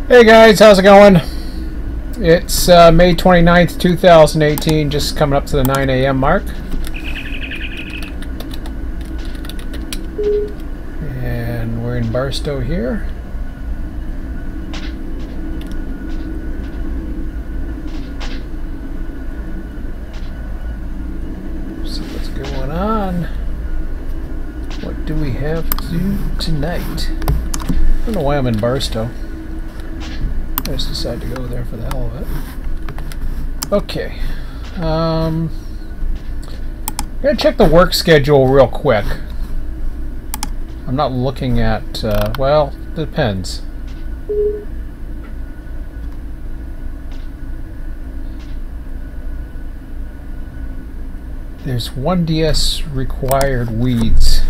Hey guys, how's it going? It's May 29th, 2018, just coming up to the 9 a.m. mark. And we're in Barstow here. See what's going on. What do we have to do tonight? I don't know why I'm in Barstow. I just decided to go there for the hell of it. Okay. I'm going to check the work schedule real quick. I'm not looking at, well, depends. There's 1DS required weeds.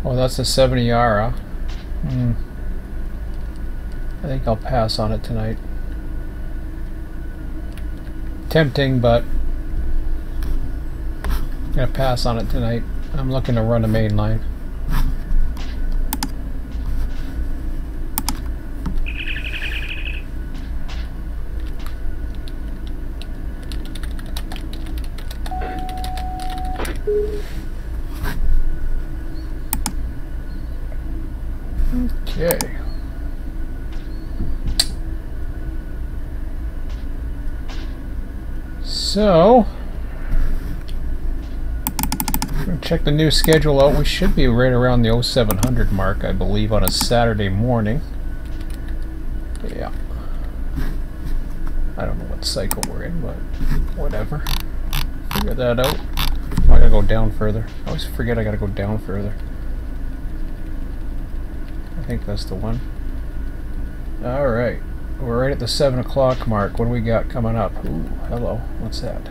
Oh, that's a 70R. I think I'll pass on it tonight. Tempting, but I'm gonna pass on it tonight. I'm looking to run a main line. Okay. So, I'm going to check the new schedule out. We should be right around the 0700 mark, I believe, on a Saturday morning. Yeah. I don't know what cycle we're in, but whatever. Figure that out. Oh, I gotta go down further. I always forget I gotta go down further. I think that's the one. Alright. We're right at the 7 o'clock mark. What do we got coming up? Ooh, hello. What's that?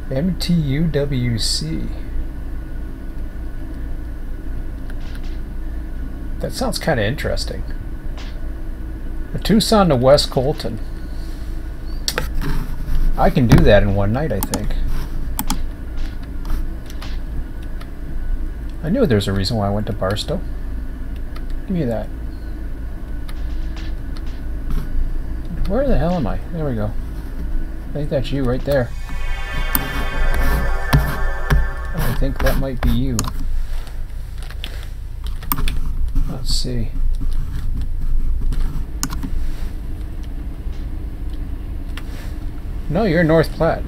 MTUWC. That sounds kind of interesting. A Tucson to West Colton. I can do that in one night, I think. I knew there's a reason why I went to Barstow. Give me that. Where the hell am I? There we go. I think that's you right there. I think that might be you. Let's see. No, you're North Platte.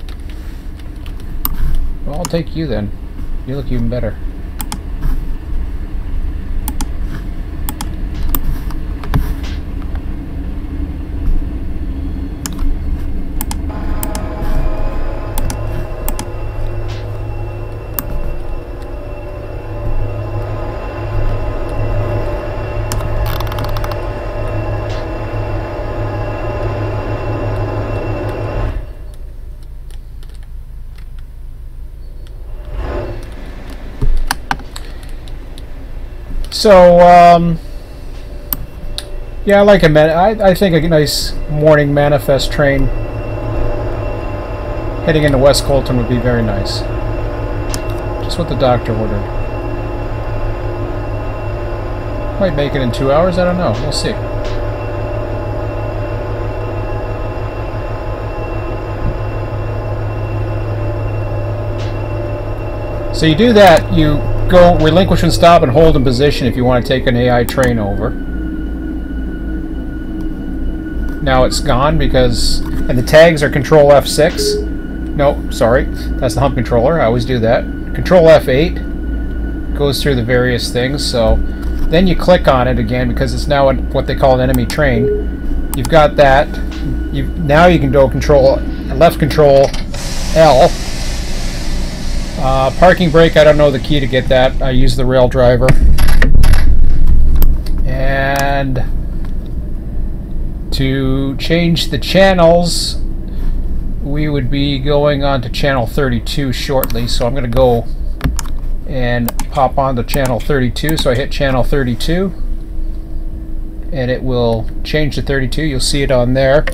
Well, I'll take you then. You look even better. So, yeah, I like I think a nice morning manifest train heading into West Colton would be very nice. Just what the doctor ordered. Might make it in 2 hours, I don't know. We'll see. So you do that, you go relinquish and stop and hold in position if you want to take an AI train over. Now it's gone because, and the tags are Control F6. No, sorry, that's the hump controller. I always do that. Control F8 goes through the various things. So then you click on it again because it's now what they call an enemy train. You've got that. Now you can go left control L. Parking brake, I don't know the key to get that. I use the rail driver. And to change the channels, we would be going on to channel 32 shortly. So I'm going to go and pop on to channel 32. So I hit channel 32. and it will change to 32. You'll see it on there.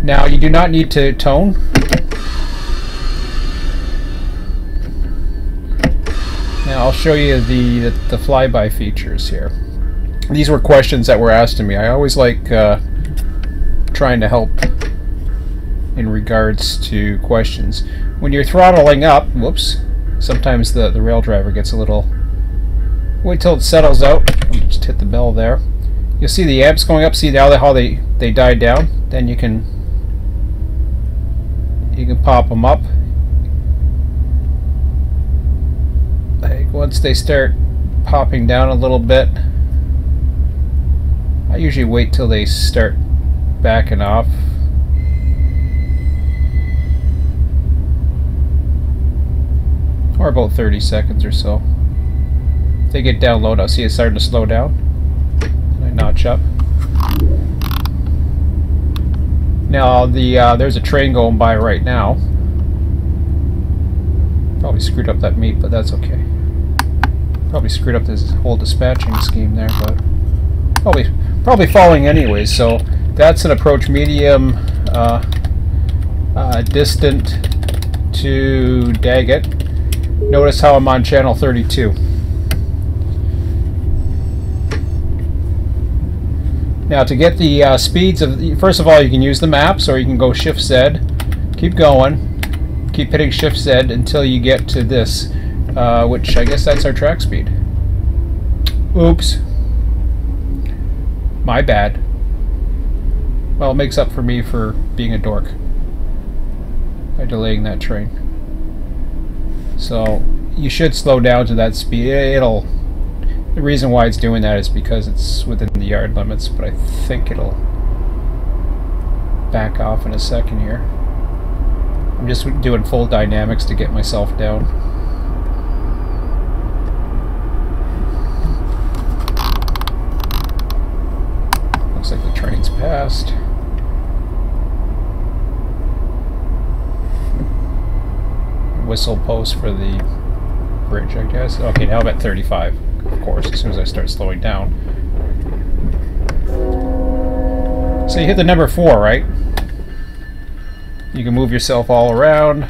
Now you do not need to tone. Now I'll show you the flyby features here. These were questions that were asked to me. I always like trying to help in regards to questions. When you're throttling up, whoops, sometimes the rail driver gets a little... Wait till it settles out. Let me just hit the bell there. You'll see the amps going up. See now how they died down? Then you can pop them up. Like once they start popping down a little bit, I usually wait till they start backing off. Or about 30 seconds or so. If they get down low, I'll see it starting to slow down. I notch up. Now there's a train going by right now. Probably screwed up that meat, but that's okay. Probably screwed up this whole dispatching scheme there, but probably falling anyways. So that's an approach medium, distant to Daggett. Notice how I'm on channel 32. Now to get the speeds of, first of all, you can use the maps, or you can go Shift Z, keep going, keep hitting Shift Z until you get to this, which I guess that's our track speed. Oops. My bad. Well, it makes up for me for being a dork by delaying that train. So you should slow down to that speed. The reason why it's doing that is because it's within the yard limits, but I think it'll back off in a second here. I'm just doing full dynamics to get myself down. Looks like the train's passed. Whistle post for the bridge, I guess. Okay, now I'm at 35, of course, as soon as I start slowing down. So you hit the number 4, right? You can move yourself all around.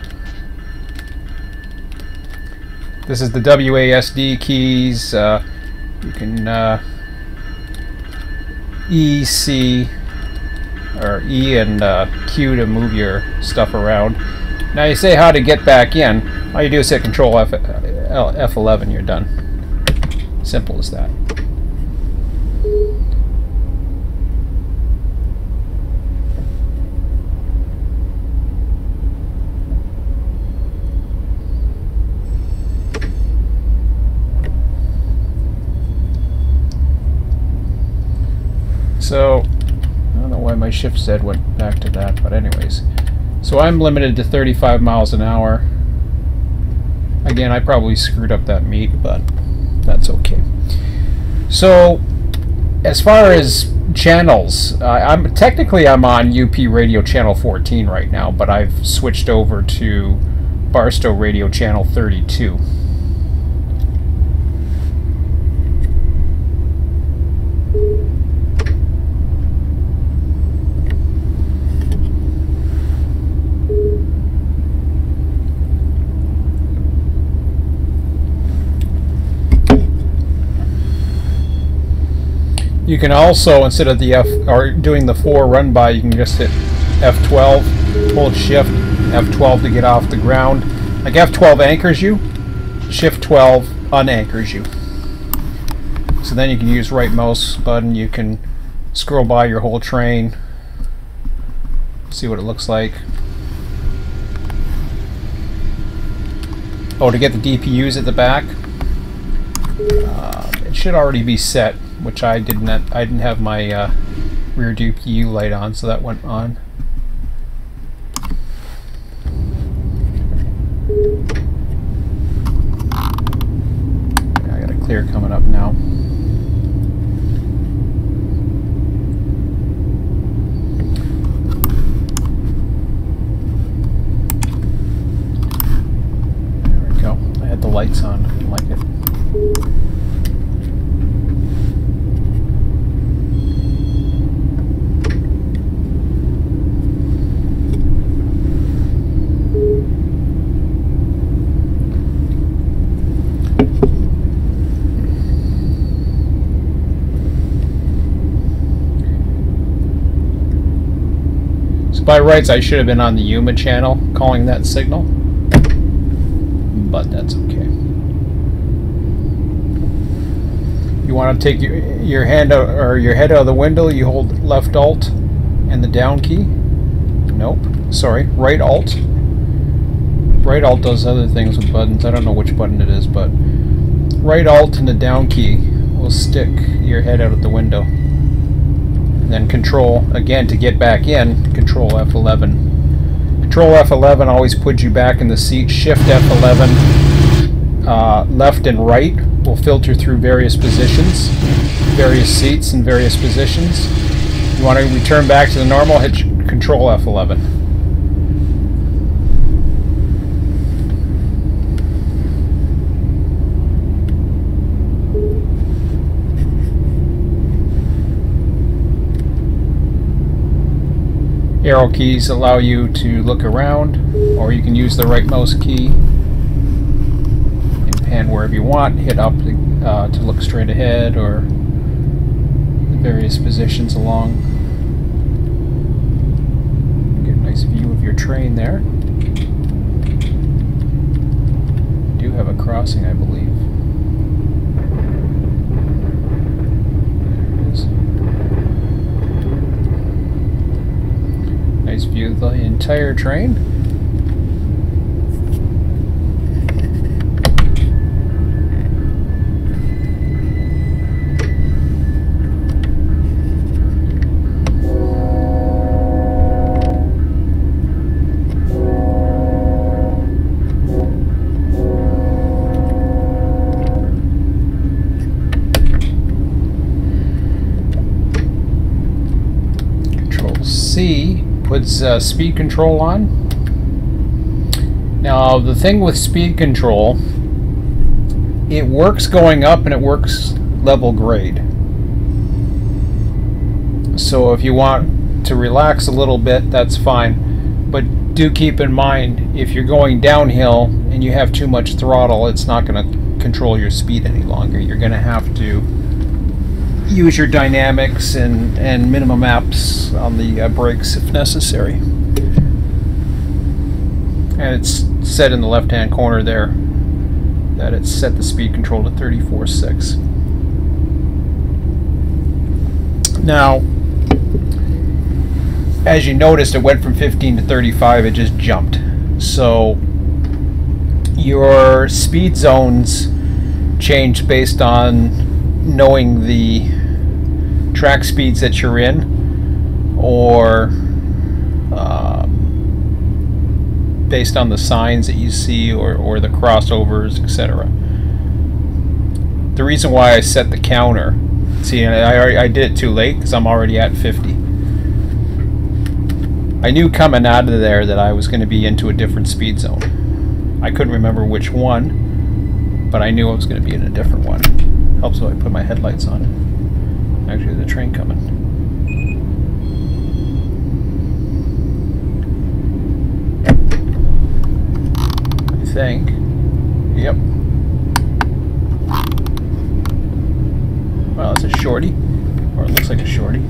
This is the WASD keys. You can E, C, or E and Q to move your stuff around. Now you say how to get back in. All you do is hit Control F11, you're done. Simple as that. So, I don't know why my Shift Z went back to that, but anyways. So I'm limited to 35 miles an hour. Again, I probably screwed up that meat, but that's okay. So, as far as channels, I'm on UP Radio channel 14 right now, but I've switched over to Barstow Radio channel 32. You can also, instead of the doing the 4 run by, you can just hit F12, hold Shift, F12 to get off the ground. Like F12 anchors you, Shift 12 unanchors you. So then you can use right mouse button, you can scroll by your whole train, see what it looks like. Oh, to get the DPUs at the back, it should already be set, which I didn't have my rear DPU light on, so that went on. I got a clear coming up now. There we go. I had the lights on. I didn't like it. by rights, I should have been on the Yuma channel calling that signal, but that's okay. You want to take your hand out, or your head out of the window, you hold left Alt and the down key. Nope, sorry, right Alt. Right Alt does other things with buttons. I don't know which button it is, but right Alt and the down key will stick your head out of the window. And then Control, again, to get back in, Control F11. Control F11 always puts you back in the seat. Shift F11, left and right, will filter through various positions, various seats and various positions. You want to return back to the normal, hit Control F11. Arrow keys allow you to look around, or you can use the right mouse key and pan wherever you want. Hit up to look straight ahead, or the various positions along. Get a nice view of your train there. You do have a crossing, I believe. Nice view of the entire train. Control C puts speed control on. Now the thing with speed control, it works going up and it works level grade. So if you want to relax a little bit, that's fine, but do keep in mind, if you're going downhill and you have too much throttle, it's not going to control your speed any longer. You're going to have to use your dynamics and minimum apps on the brakes if necessary. And it's set in the left hand corner there that it's set the speed control to 34.6. Now, as you noticed, it went from 15 to 35, it just jumped. So your speed zones change based on knowing the track speeds that you're in, or based on the signs that you see, or the crossovers, etc. The reason why I set the counter, see, I did it too late because I'm already at 50. I knew coming out of there that I was going to be into a different speed zone. I couldn't remember which one, but I knew I was going to be in a different one. Helps if I put my headlights on. Actually, there's a train coming. I think. Yep. Well, that's a shorty. Or it looks like a shorty.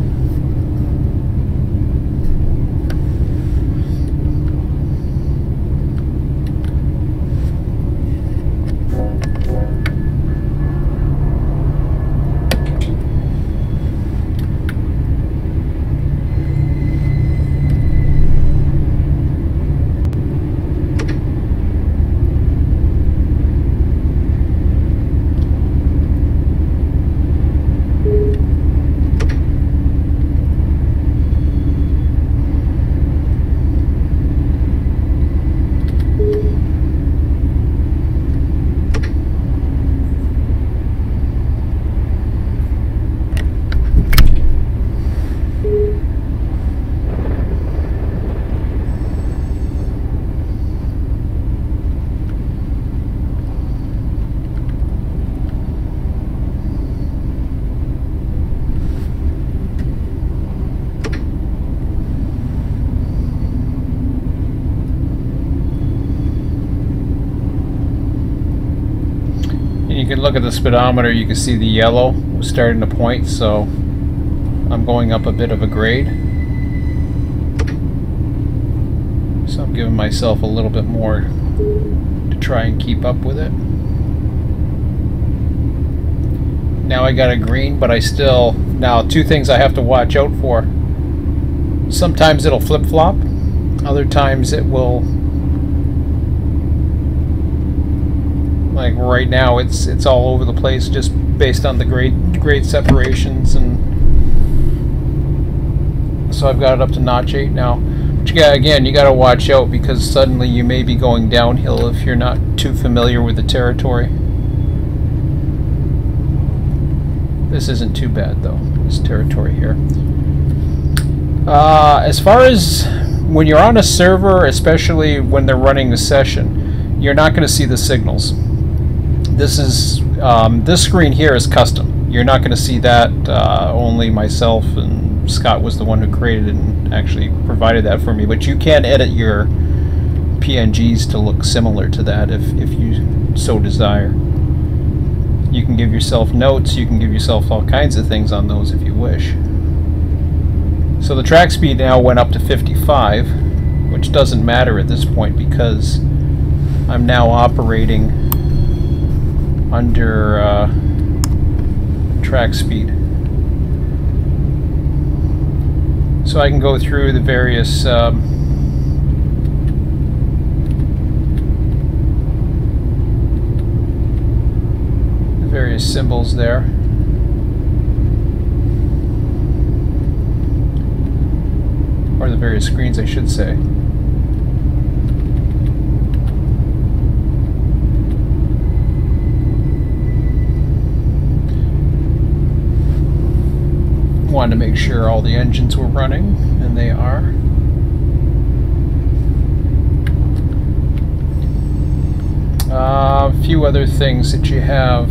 You can look at the speedometer, you can see the yellow starting to point, so I'm going up a bit of a grade. So I'm giving myself a little bit more to try and keep up with it. Now I got a green, but I still... Now, two things I have to watch out for. Sometimes it'll flip-flop. Other times it will... Like right now, it's all over the place just based on the grade separations, and so I've got it up to notch 8 now. But you got to watch out, because suddenly you may be going downhill if you're not too familiar with the territory. This isn't too bad though, this territory here. As far as when you're on a server, especially when they're running a session, you're not going to see the signals. This is this screen here is custom. You're not going to see that. Only myself and Scott was the one who created it and actually provided that for me. But you can edit your PNGs to look similar to that if you so desire. You can give yourself notes. You can give yourself all kinds of things on those if you wish. So the track speed now went up to 55, which doesn't matter at this point because I'm now operating under track speed. So I can go through the various symbols there. Or the various screens, I should say. Wanted to make sure all the engines were running, and they are. A few other things that you have.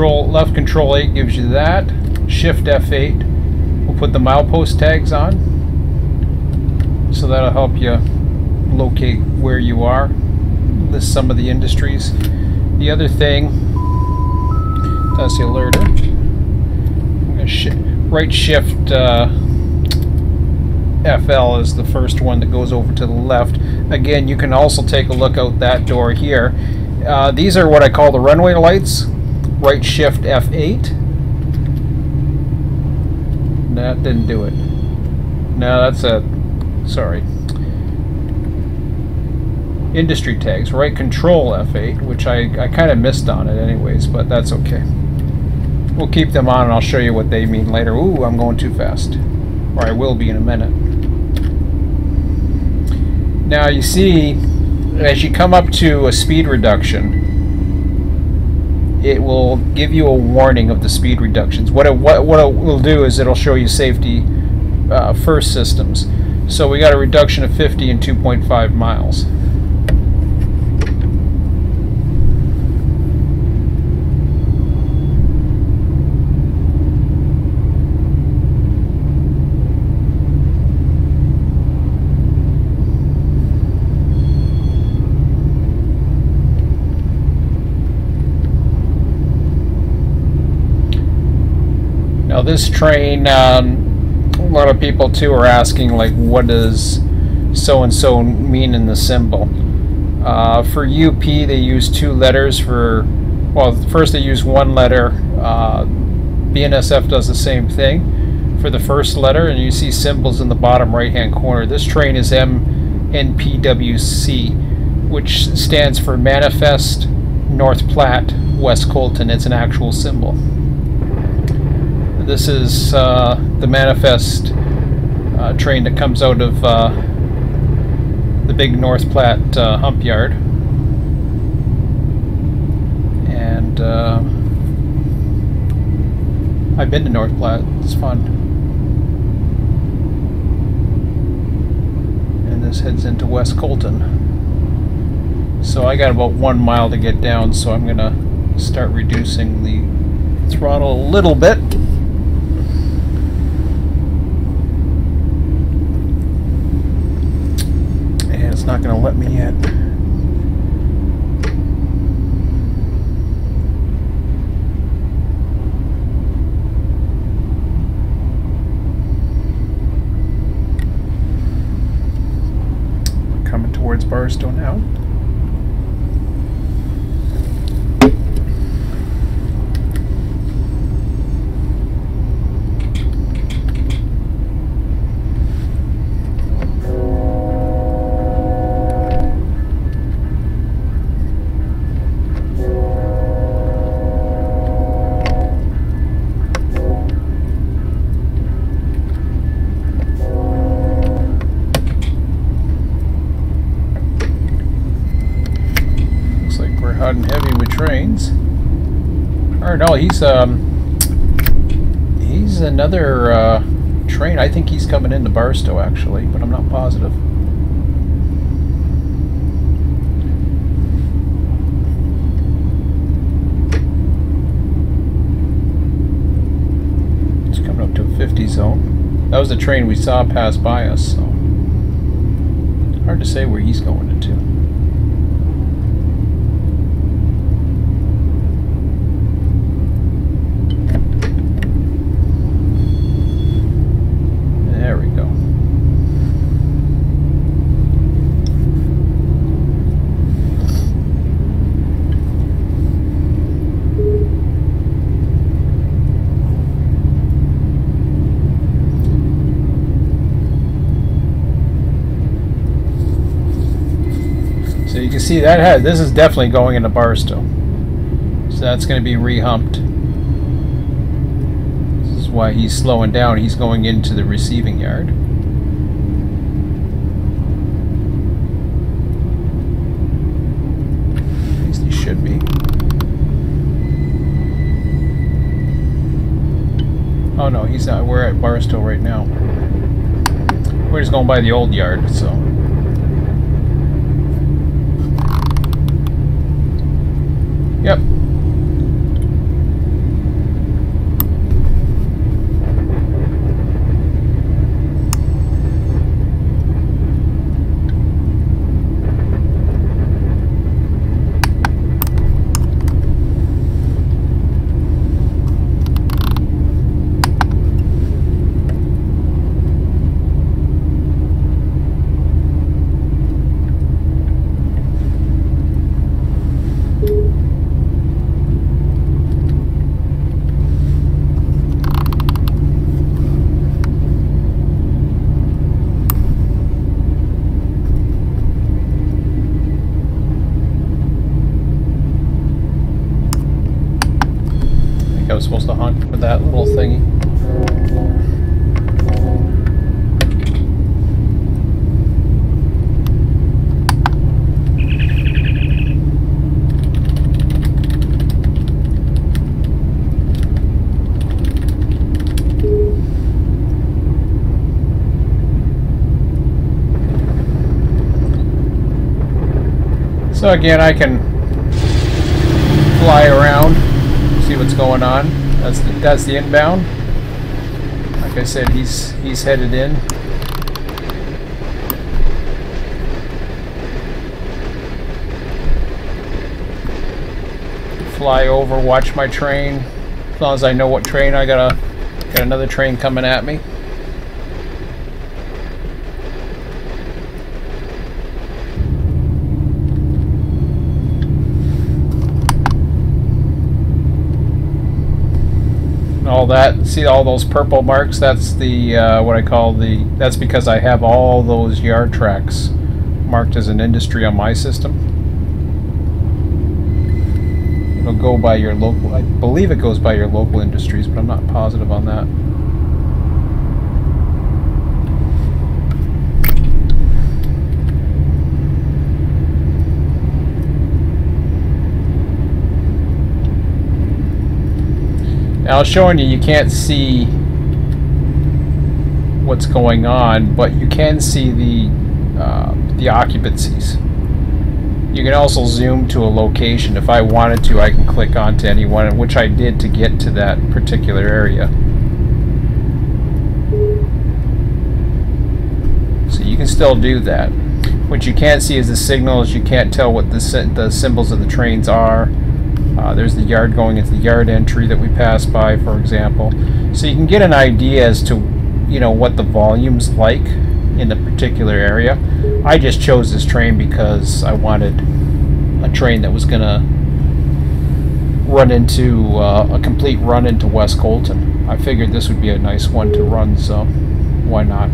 Left control 8 gives you that. Shift F8 will put the milepost tags on, so that'll help you locate where you are. List some of the industries. The other thing, that's the alerter. I'm gonna right shift FL is the first one that goes over to the left. Again, you can also take a look out that door here. These are what I call the runway lights. Right shift F8. That didn't do it. No, that's a... Sorry. Industry tags. Right control F8, which I kind of missed on it anyways, but that's okay. We'll keep them on and I'll show you what they mean later. Ooh, I'm going too fast. Or I will be in a minute. Now you see, as you come up to a speed reduction, it will give you a warning of the speed reductions. What it will do is it'll show you safety first systems. So we got a reduction of 50 and 2.5 miles. Now this train, a lot of people too are asking, like, what does so-and-so mean in the symbol? For UP they use 2 letters for, well, first they use 1 letter. BNSF does the same thing for the first letter, and you see symbols in the bottom right hand corner. This train is MNPWC, which stands for Manifest North Platte West Colton. It's an actual symbol. This is the Manifest train that comes out of the big North Platte hump yard. And I've been to North Platte. It's fun. And this heads into West Colton. So I got about 1 mile to get down, so I'm going to start reducing the throttle a little bit. It's not going to let me yet. Barstow now. And heavy with trains. Or no, he's another train. I think he's coming into Barstow actually, but I'm not positive. It's coming up to a 50 zone. That was the train we saw pass by us, so hard to say where he's going into. There we go. So you can see that this is definitely going into Barstow. So that's going to be rehumped. Why he's slowing down. He's going into the receiving yard. At least he should be. Oh no, he's not. We're at Barstow right now. We're just going by the old yard, so. Yep. I was supposed to hunt for that little thingy. So again, I can fly around, see what's going on. That's the inbound. Like I said, he's headed in. Fly over, watch my train. As long as I know what train I got another train coming at me. All that, see all those purple marks, that's the what I call that's because I have all those yard tracks marked as an industry on my system. It'll go by your local, I believe it goes by your local industries, but I'm not positive on that. Now, I was showing you can't see what's going on, but you can see the occupancies. You can also zoom to a location. If I wanted to, I can click onto anyone, which I did to get to that particular area. So you can still do that. What you can't see is the signals. You can't tell what the symbols of the trains are. There's the yard going into the yard entry that we passed by, for example. So you can get an idea as to, you know, what the volume's like in in the particular area. I just chose this train because I wanted a train that was gonna run into a complete run into West Colton. I figured this would be a nice one to run, so why not?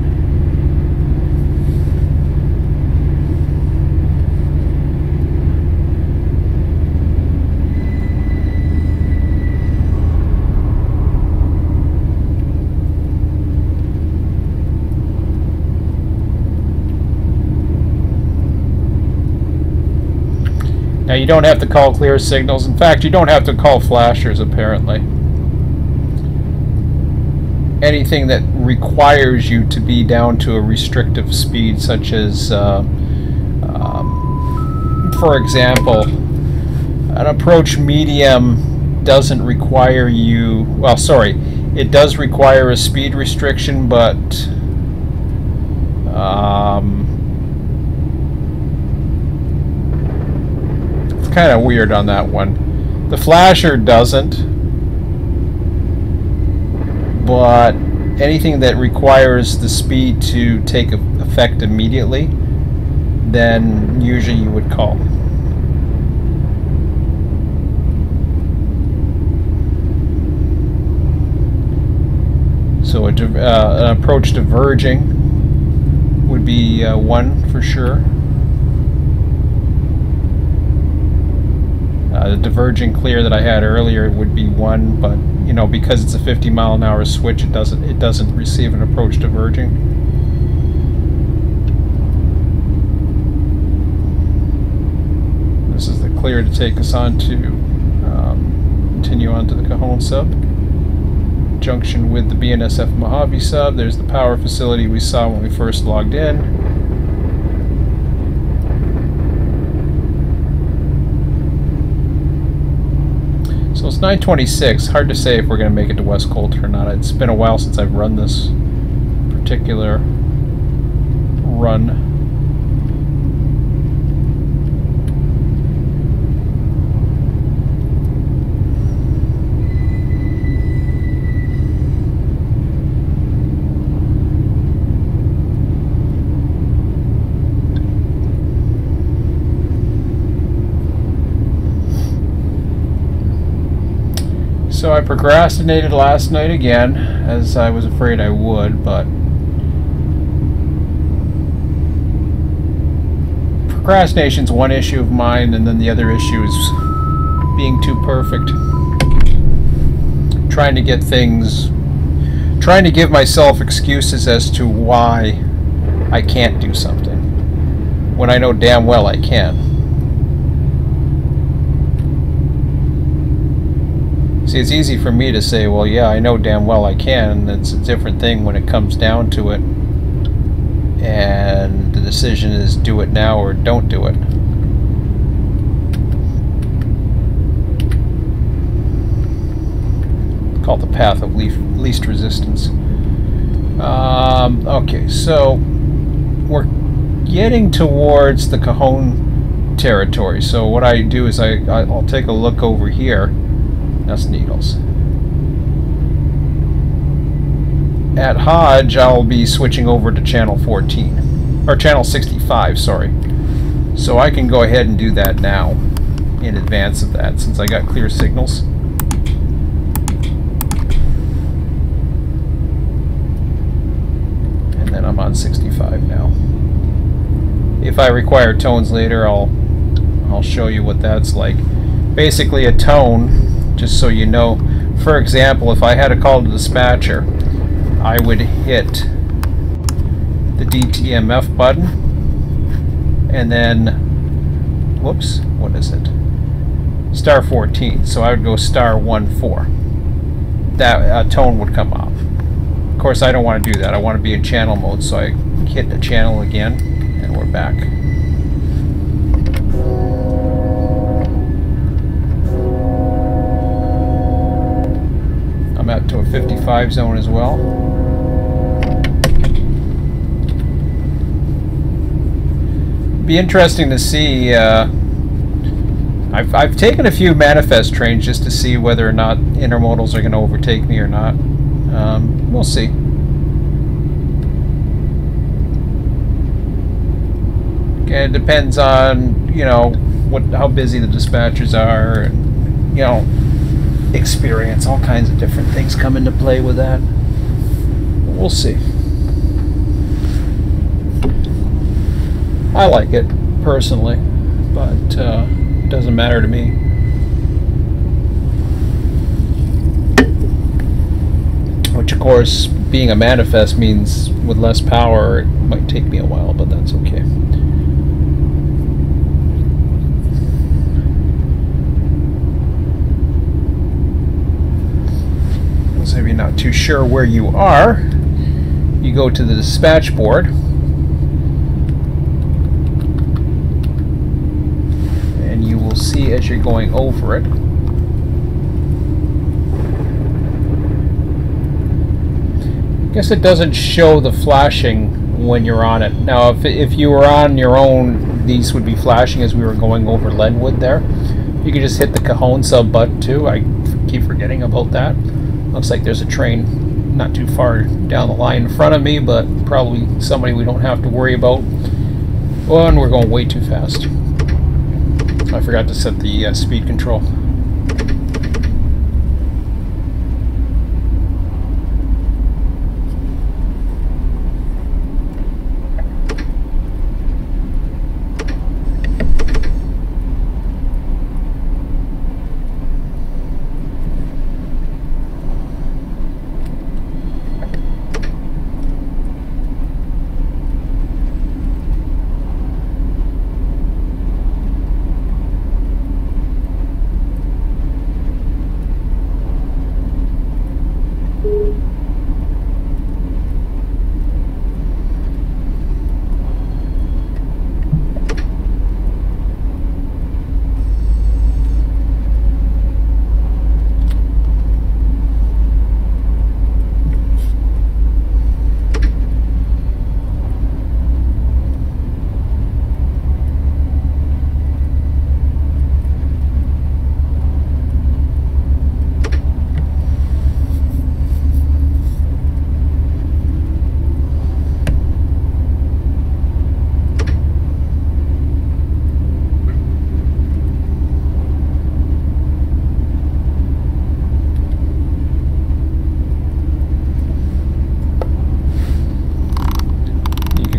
Now you don't have to call clear signals. In fact, you don't have to call flashers, apparently. Anything that requires you to be down to a restrictive speed, such as, for example, an approach medium doesn't require you, well, sorry, it does require a speed restriction, but kind of weird on that one. The flasher doesn't, but anything that requires the speed to take effect immediately, then usually you would call. So an approach diverging would be one for sure. The diverging clear that I had earlier would be one, but you know, because it's a 50-mile-an-hour switch, it doesn't receive an approach diverging. This is the clear to take us on to continue on to the Cajon sub. Junction with the BNSF Mojave sub. There's the power facility we saw when we first logged in. So it's 9:26. Hard to say if we're going to make it to West Colton or not. It's been a while since I've run this particular run. So I procrastinated last night again, as I was afraid I would, but procrastination's one issue of mine, and then the other issue is being too perfect. Trying to give myself excuses as to why I can't do something, when I know damn well I can. See, it's easy for me to say, well, yeah, I know damn well I can. It's a different thing when it comes down to it. And the decision is do it now or don't do it. Called the path of least resistance. Okay, so we're getting towards the Cajon territory. So what I do is I'll take a look over here. That's needles. At Hodge, I'll be switching over to channel 14, or channel 65, sorry. So I can go ahead and do that now in advance of that, since I got clear signals. And then I'm on 65 now. If I require tones later, I'll show you what that's like. Basically, a tone, just so you know, for example, if I had a call to dispatcher, I would hit the DTMF button and then, whoops, what is it? Star 14. So I would go star 14. That tone would come up. Of course, I don't want to do that. I want to be in channel mode, so I hit the channel again, and we're back. Out to a 55 zone as well. Be interesting to see. I've taken a few manifest trains just to see whether or not intermodals are going to overtake me or not. We'll see. it depends on, you know, how busy the dispatchers are, and, you know, experience. All kinds of different things come into play with that. We'll see. I like it personally, but it doesn't matter to me. Which, of course, being a manifest means with less power, it might take me a while, but that's okay. So if you're not too sure where you are, you go to the dispatch board, and you will see as you're going over it, I guess it doesn't show the flashing when you're on it. Now, if you were on your own, these would be flashing as we were going over Leadwood there. You can just hit the Cajon sub button too. I keep forgetting about that. Looks like there's a train not too far down the line in front of me, but probably somebody we don't have to worry about. Oh, and we're going way too fast. I forgot to set the speed control.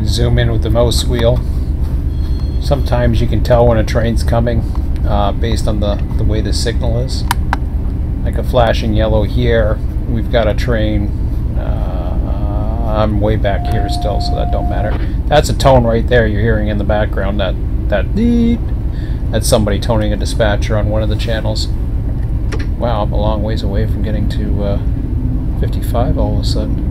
Zoom in with the mouse wheel. Sometimes you can tell when a train's coming based on the way the signal is. Like a flashing yellow here, we've got a train. I'm way back here still, so that don't matter. That's a tone right there you're hearing in the background. That's somebody toning a dispatcher on one of the channels. Wow, I'm a long ways away from getting to 55 all of a sudden.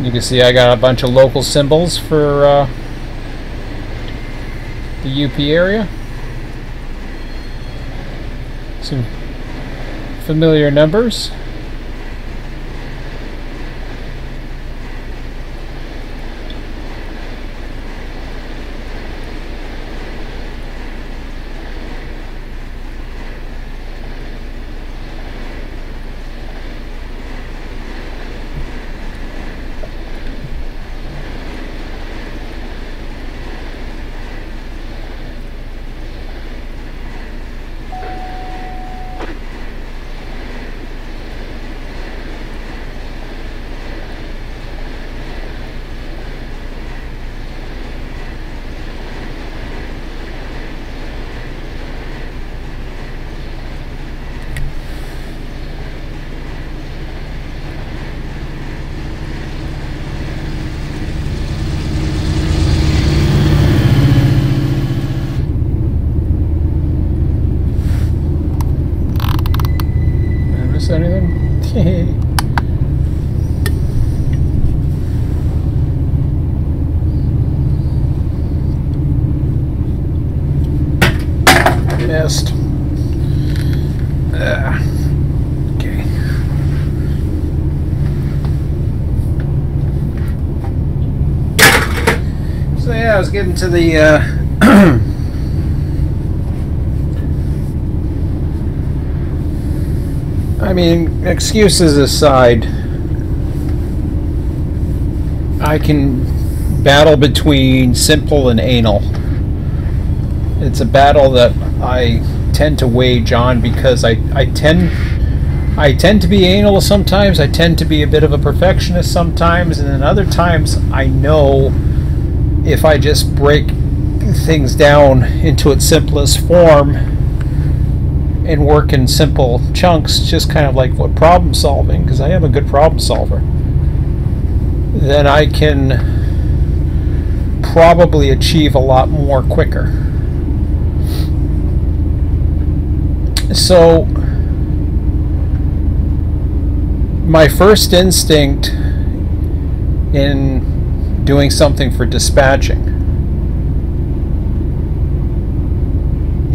You can see I got a bunch of local symbols for the UP area. Some familiar numbers. Anything? Missed. Okay. So yeah, I was getting to the I mean, excuses aside, I can battle between simple and anal. It's a battle that I tend to wage on because I tend to be anal sometimes. I tend to be a bit of a perfectionist sometimes, and then other times I know if I just break things down into its simplest form and work in simple chunks, just kind of like what problem solving, because I am a good problem solver, then I can probably achieve a lot more quicker. So my first instinct in doing something for dispatching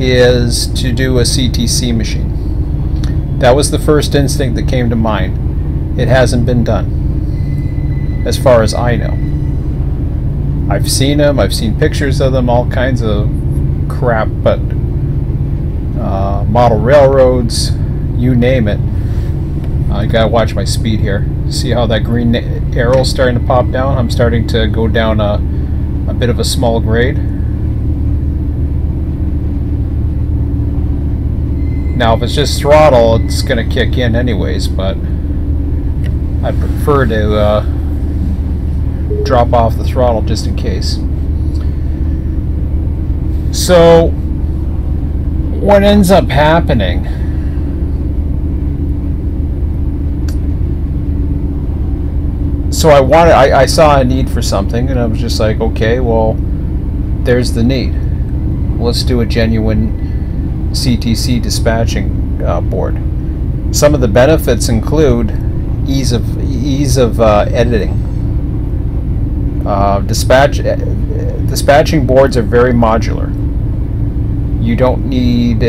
is to do a CTC machine. That was the first instinct that came to mind. It hasn't been done, as far as I know. I've seen them, I've seen pictures of them, all kinds of crap, but model railroads, you name it. I gotta watch my speed here. See how that green arrow's starting to pop down? I'm starting to go down a bit of a small grade. Now if it's just throttle, it's gonna kick in anyways, but I prefer to drop off the throttle just in case. So what ends up happening, so I saw a need for something, and I was just like, okay, well, there's the need. Let's do a genuine CTC dispatching board. Some of the benefits include ease of editing. Dispatching boards are very modular. You don't need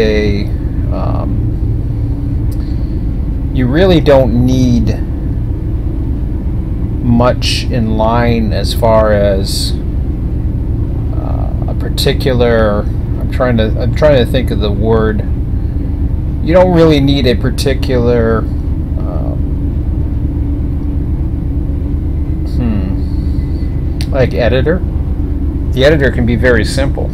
you really don't need much in line as far as a particular. I'm trying to think of the word. You don't really need a particular like editor. The editor can be very simple,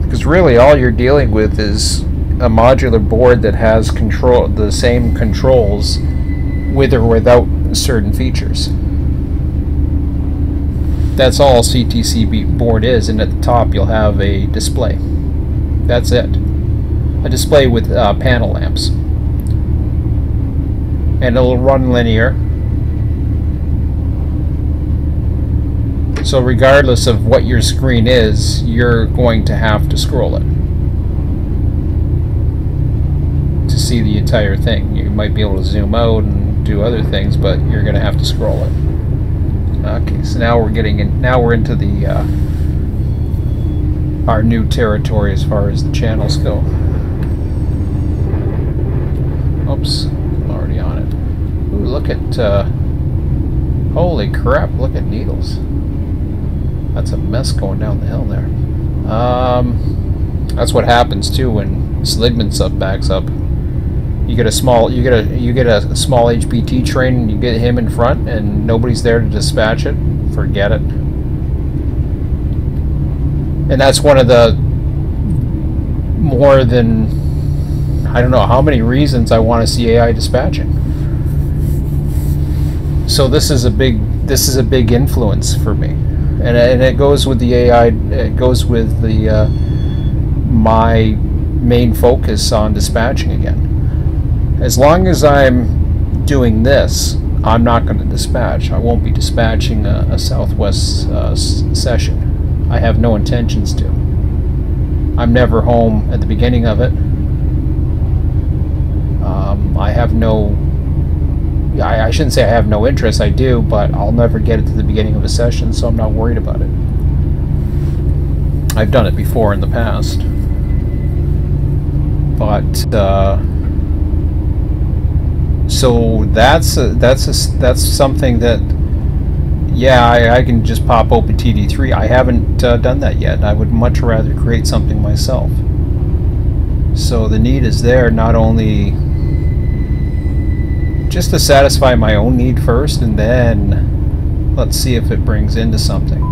because really all you're dealing with is a modular board that has the same controls with or without certain features. That's all CTC board is, and at the top you'll have a display. That's it. A display with panel lamps. And it'll run linear. So regardless of what your screen is, you're going to have to scroll it to see the entire thing. You might be able to zoom out and do other things, but you're going to have to scroll it. Okay, so now we're getting in. Now we're into the our new territory as far as the channels go. Oops, I'm already on it. Ooh, look at holy crap! Look at needles. That's a mess going down the hill there. That's what happens too when Sligman sub backs up. You get a small HBT train, and you get him in front, and nobody's there to dispatch it. Forget it. And that's one of the more than, I don't know how many reasons I want to see AI dispatching. So this is a big influence for me, and it goes with the AI. It goes with the my main focus on dispatching again. As long as I'm doing this, I'm not going to dispatch. I won't be dispatching a Southwest session. I have no intentions to. I'm never home at the beginning of it. I have no... I shouldn't say I have no interest, I do, but I'll never get it to the beginning of a session, so I'm not worried about it. I've done it before in the past. But, so that's something that, yeah, I can just pop open TD3. I haven't done that yet. I would much rather create something myself. So the need is there, not only just to satisfy my own need first, and then let's see if it brings into something.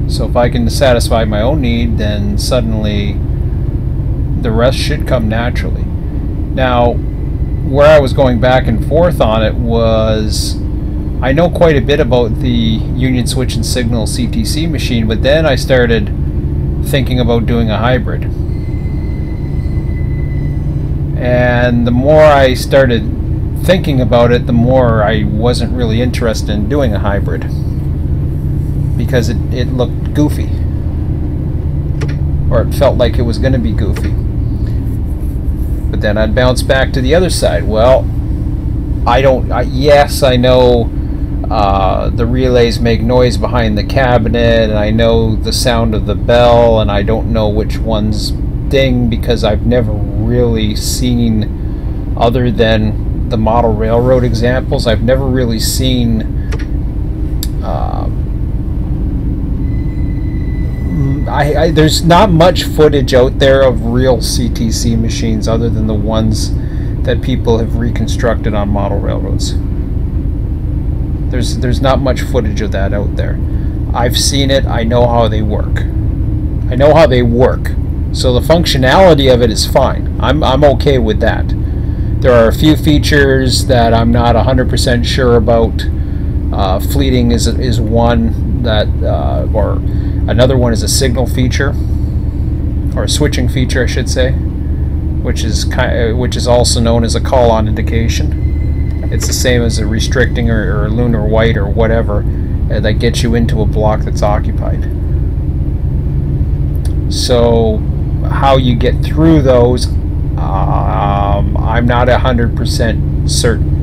So if I can satisfy my own need, then suddenly the rest should come naturally. Now, where I was going back and forth on it was, I know quite a bit about the Union Switch and Signal CTC machine, but then I started thinking about doing a hybrid. And the more I started thinking about it, the more I wasn't really interested in doing a hybrid, because it looked goofy, or it felt like it was going to be goofy. But then I'd bounce back to the other side. Well, yes, I know the relays make noise behind the cabinet, and I know the sound of the bell, and I don't know which ones ding because I've never really seen, other than the model railroad examples, I've never really seen there's not much footage out there of real CTC machines other than the ones that people have reconstructed on model railroads. There's not much footage of that out there. I've seen it. I know how they work. I know how they work. So the functionality of it is fine. I'm okay with that. There are a few features that I'm not 100% sure about. Fleeting is one that, or another one is a signal feature, or a switching feature, I should say, which is also known as a call-on indication. It's the same as a restricting or a lunar white or whatever that gets you into a block that's occupied. So how you get through those, I'm not 100% certain,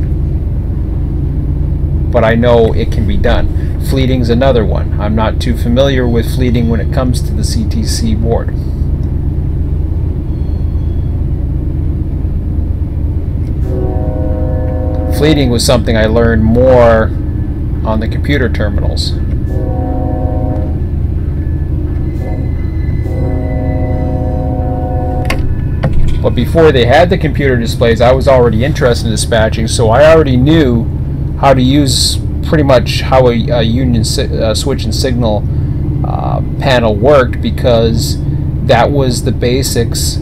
but I know it can be done. Fleeting's another one. I'm not too familiar with fleeting when it comes to the CTC board. Fleeting was something I learned more on the computer terminals. But before they had the computer displays, I was already interested in dispatching, so I already knew how to use pretty much how a Union Switch and Signal panel worked, because that was the basics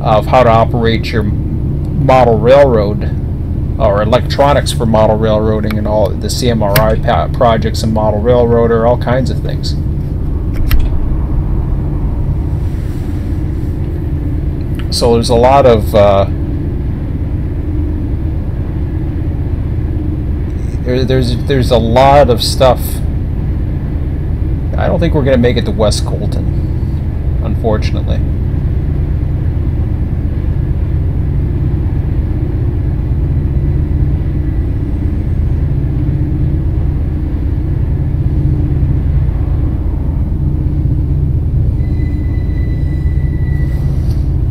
of how to operate your model railroad, or electronics for model railroading, and all the CMRI projects and model railroader, all kinds of things. So there's a lot of there's a lot of stuff. I don't think we're going to make it to West Colton, unfortunately.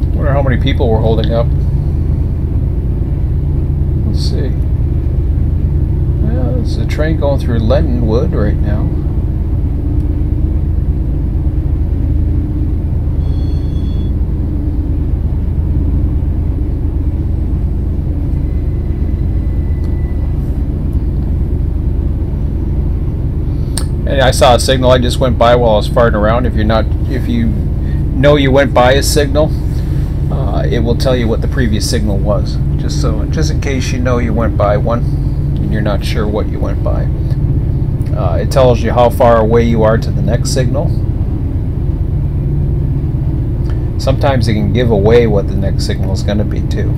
I wonder how many people we're holding up. Let's see. Well, there's a train going through Lentonwood right now. And I saw a signal. I just went by while I was farting around. If you know you went by a signal, it will tell you what the previous signal was. Just in case you know you went by one and you're not sure what you went by. It tells you how far away you are to the next signal. Sometimes it can give away what the next signal is going to be too,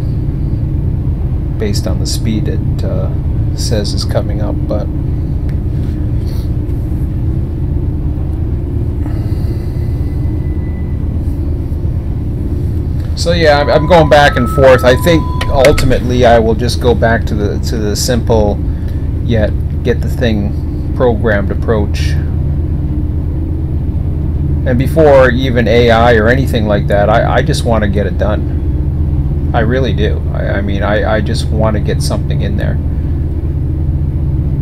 based on the speed it says is coming up. But so yeah, I'm going back and forth. I think ultimately I will just go back to the simple yet get the thing programmed approach. And before even AI or anything like that, I just want to get it done. I really do. I mean, I just want to get something in there.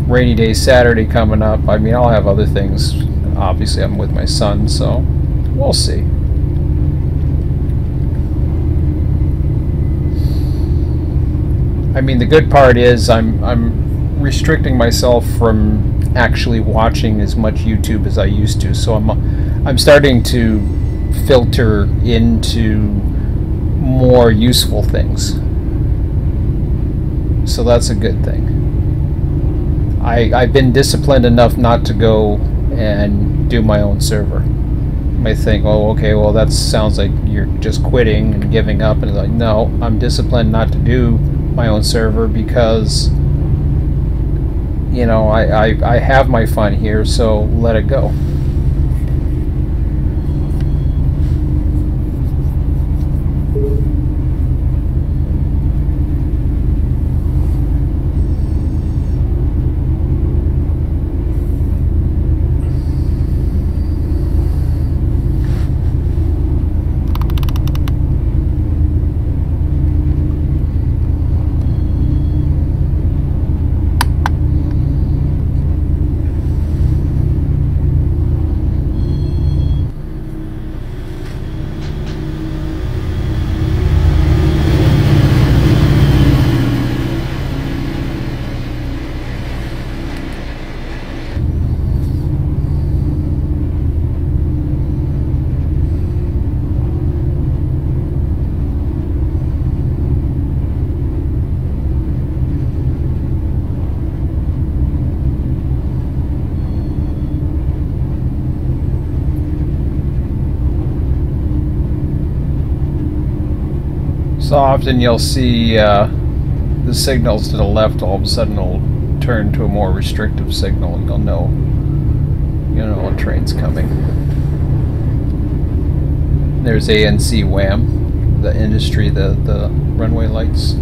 Rainy day Saturday coming up. I mean, I'll have other things. Obviously, I'm with my son, so We'll see. I mean, the good part is I'm restricting myself from actually watching as much YouTube as I used to. So I'm starting to filter into more useful things. So that's a good thing. I've been disciplined enough not to go and do my own server. You might think, oh, okay, well, that sounds like you're just quitting and giving up. And it's like, no, I'm disciplined not to do my own server because, you know, I have my fun here, so let it go. So often you'll see the signals to the left all of a sudden will turn to a more restrictive signal, and you'll know a train's coming. There's ANC WAM, the industry, the runway lights.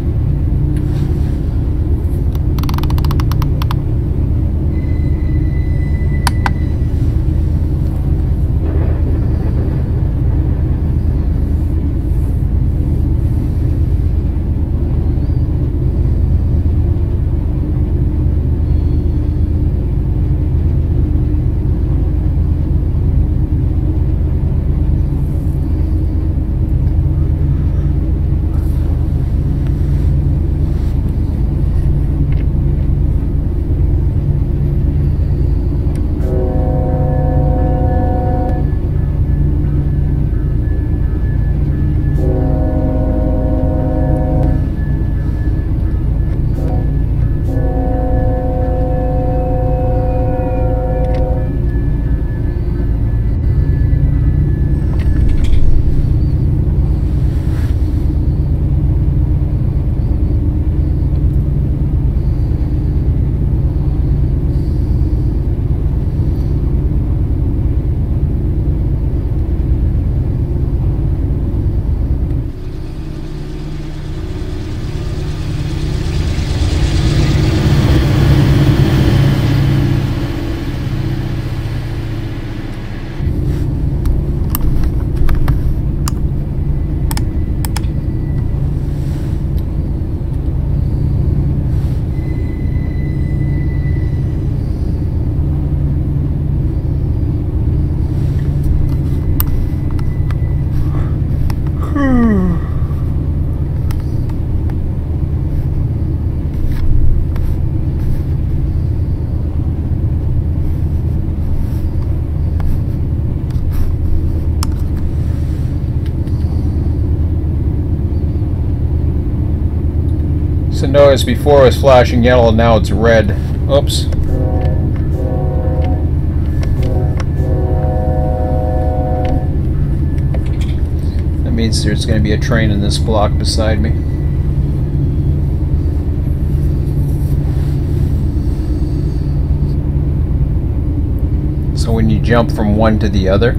So notice before it was flashing yellow, now it's red. Oops. That means there's going to be a train in this block beside me. So when you jump from one to the other,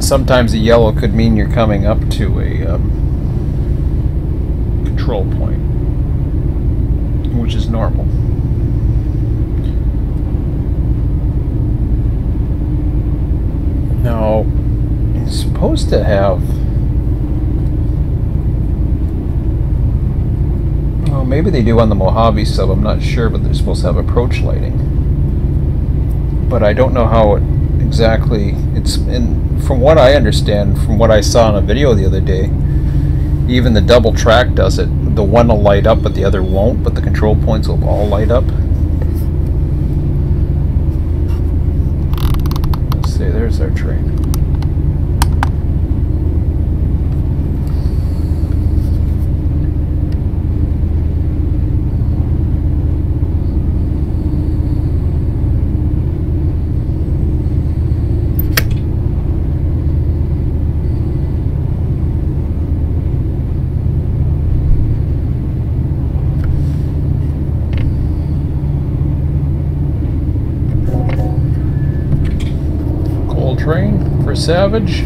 sometimes the yellow could mean you're coming up to a control point, which is normal. Now, it's supposed to have, well, maybe they do on the Mojave sub, I'm not sure, but they're supposed to have approach lighting. but I don't know how it exactly. It's from what I understand, from what I saw in a video the other day, even the double track does it. The one will light up, but the other won't. But the control points will all light up. Let's see. There's our train. Coltrane for Savage.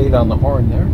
On the horn there.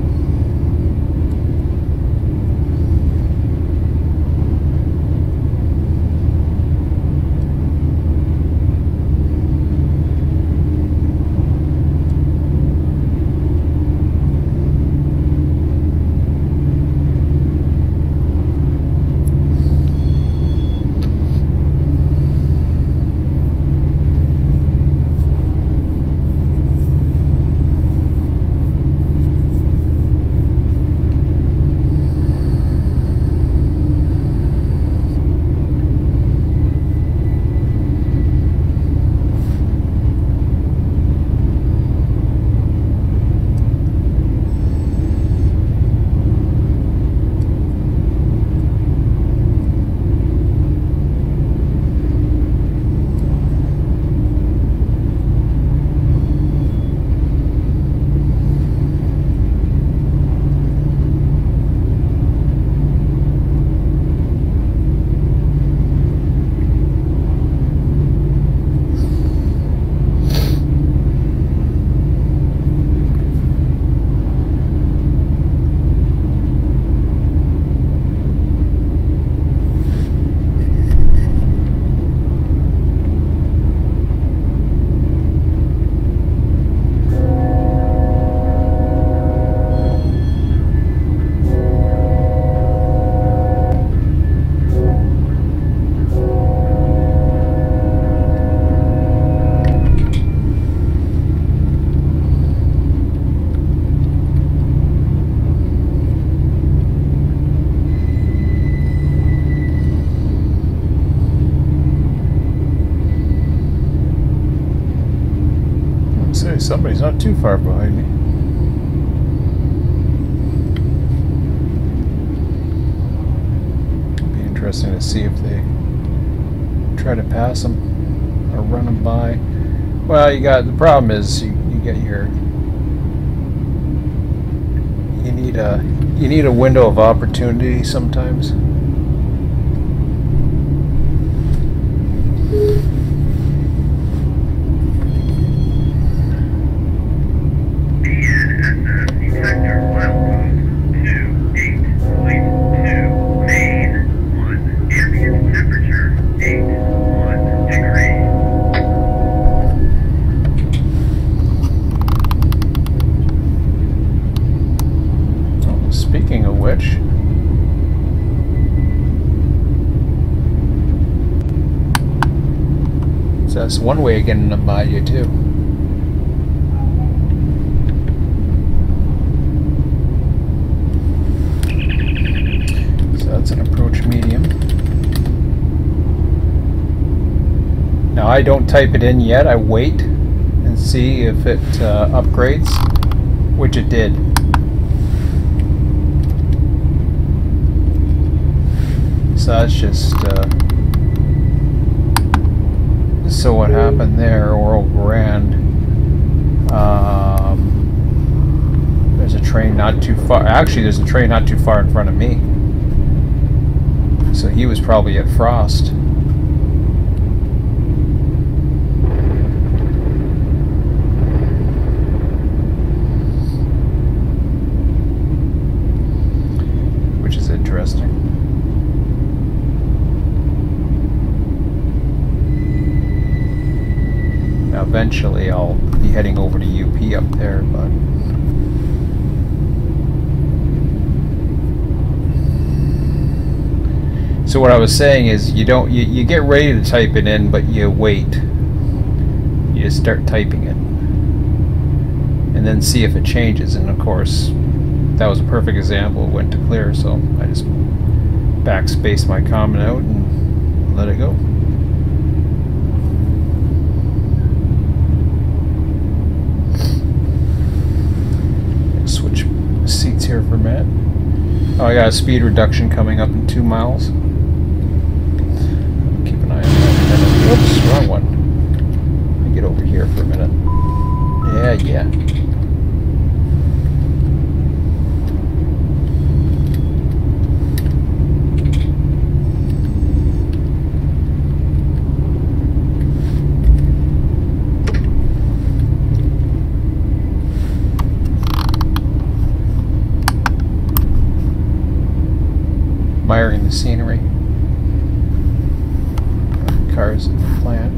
Somebody's not too far behind me. It'd be interesting to see if they try to pass them or run them by. Well, the problem is you get your you need a window of opportunity sometimes. That's one way of getting them by you too. So that's an approach medium. Now I don't type it in yet. I wait and see if it upgrades, which it did. So that's just so what happened there, Oral Grand. There's a train not too far. Actually, there's a train not too far in front of me. So he was probably at Frost. Which is interesting. Now eventually I'll be heading over to UP up there, but so what I was saying is you get ready to type it in, but you wait. You just start typing it and then see if it changes. And of course that was a perfect example. It went to clear, so I just backspaced my comment out and let it go. Switch seats here for a minute. Oh, I got a speed reduction coming up in 2 miles. Keep an eye on that. Oops, wrong one. Let me get over here for a minute. Yeah. Admiring the scenery. Cars in the plant.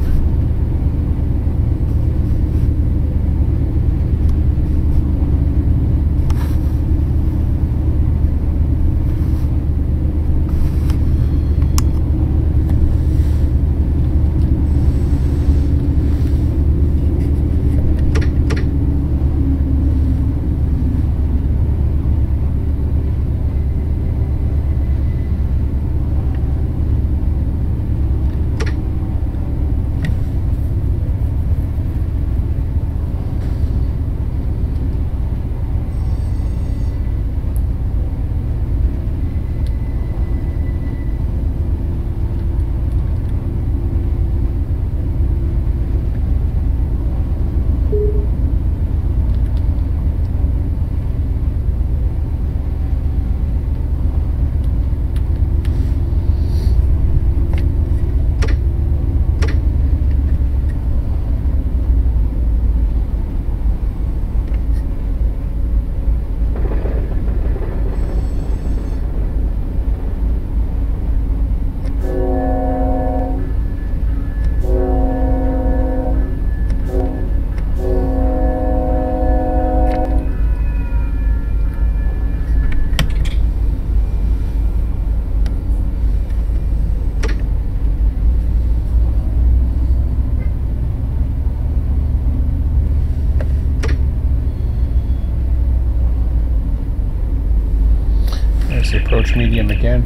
Approach medium again.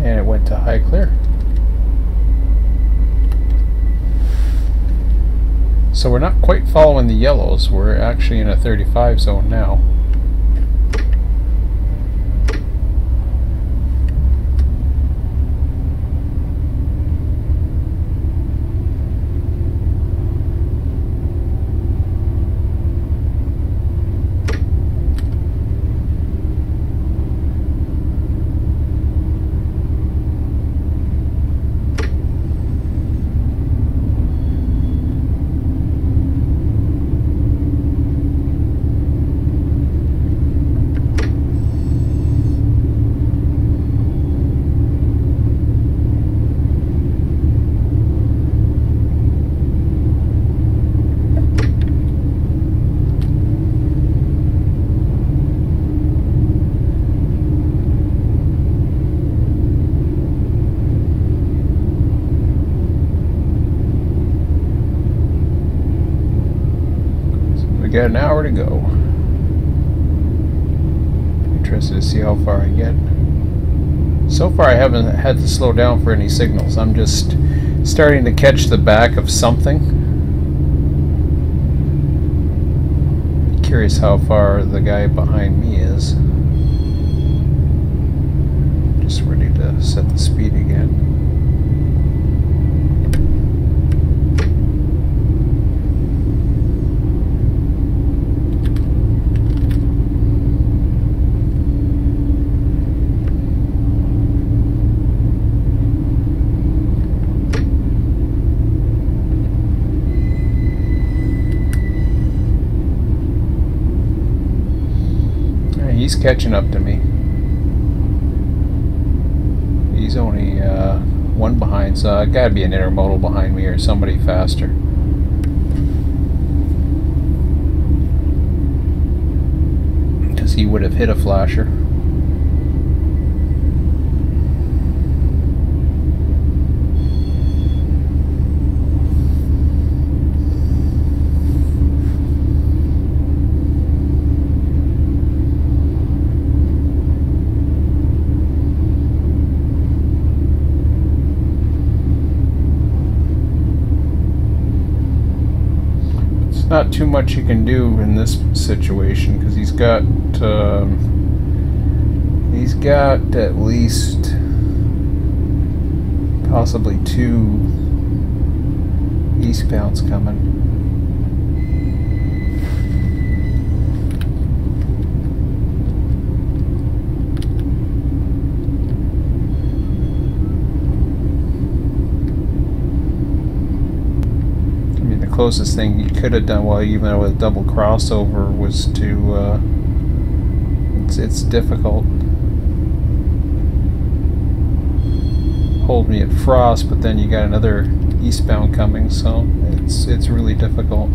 And it went to high clear. So we're not quite following the yellows, we're actually in a 35 zone now. got an hour to go. Interested to see how far I get. So far I haven't had to slow down for any signals. I'm just starting to catch the back of something. Curious how far the guy behind me is. Just ready to set the speed again. He's catching up to me. He's only one behind, so I gotta be an intermodal behind me or somebody faster. Because he would have hit a flasher. Not too much you can do in this situation because he's got at least possibly 2 eastbounds coming. Closest thing you could have done, well, even with a double crossover, was to it's difficult. Hold me at Frost, but then you got another eastbound coming, so it's really difficult.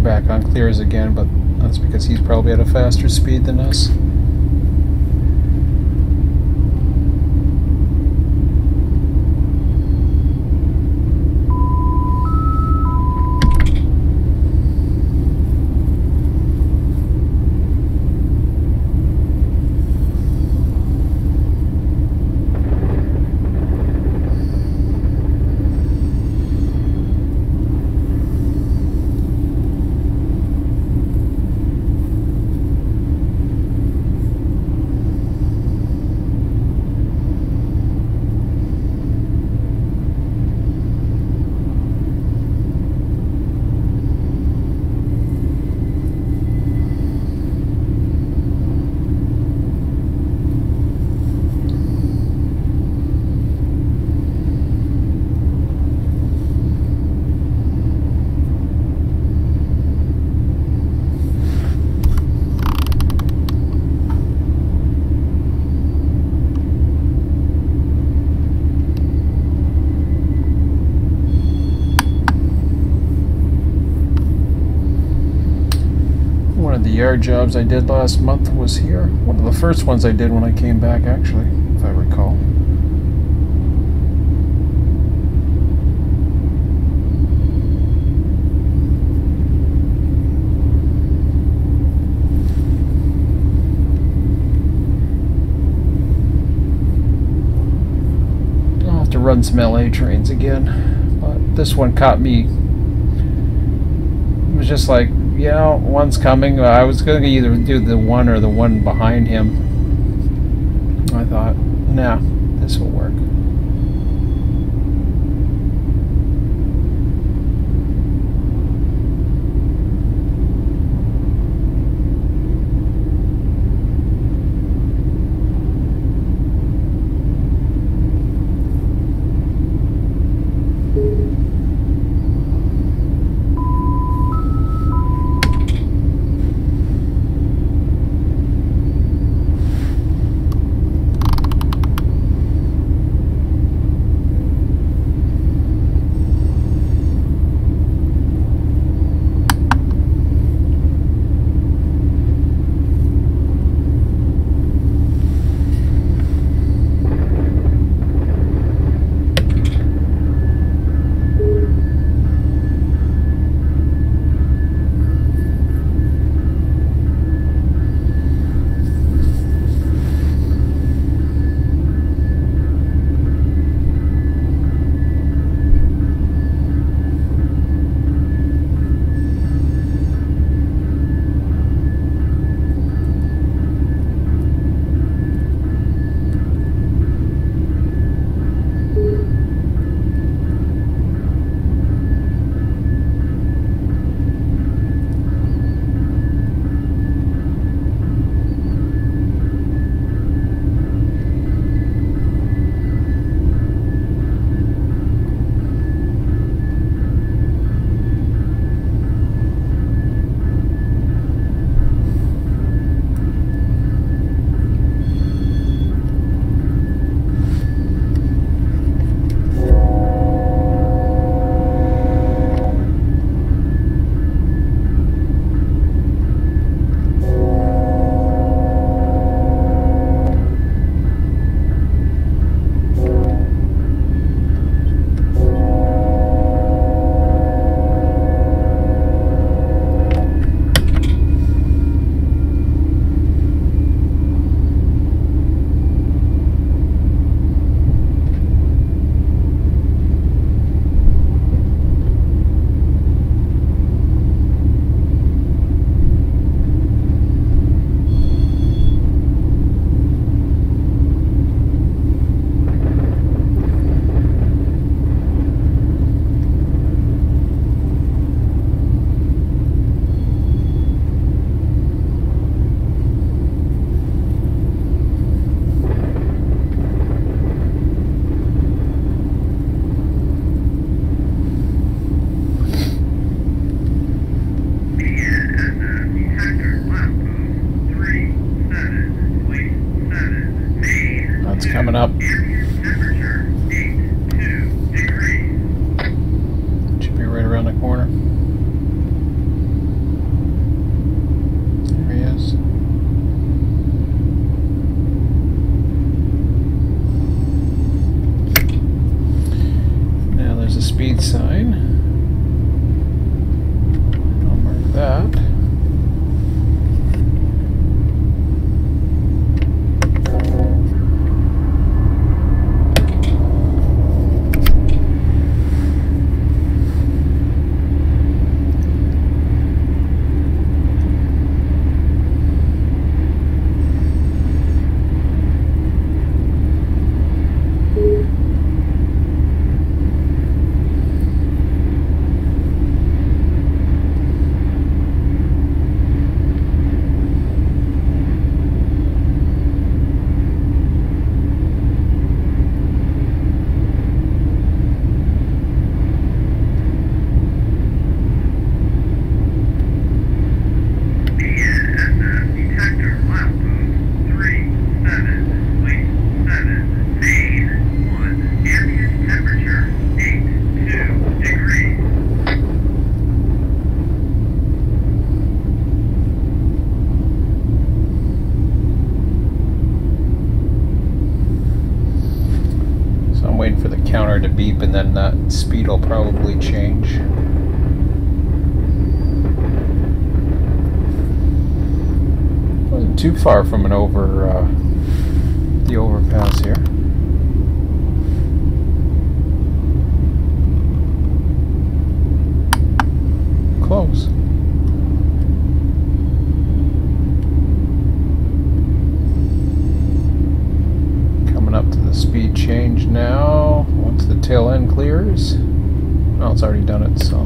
Back on clears again, but that's because he's probably at a faster speed than us. Yard jobs I did last month was here. One of the first ones I did when I came back, actually, if I recall. I'll have to run some LA trains again, but this one caught me. It was just like, you know, one's coming. I was going to either do the one or the one behind him. I thought, nah, this will work. coming up. Should be right around the corner. There he is. Now there's a speed sign. I'll mark that. For the counter to beep, and then that speed will probably change. Wasn't too far from an the overpass here. Close. Up to the speed change now once the tail end clears. Well, it's already done it, so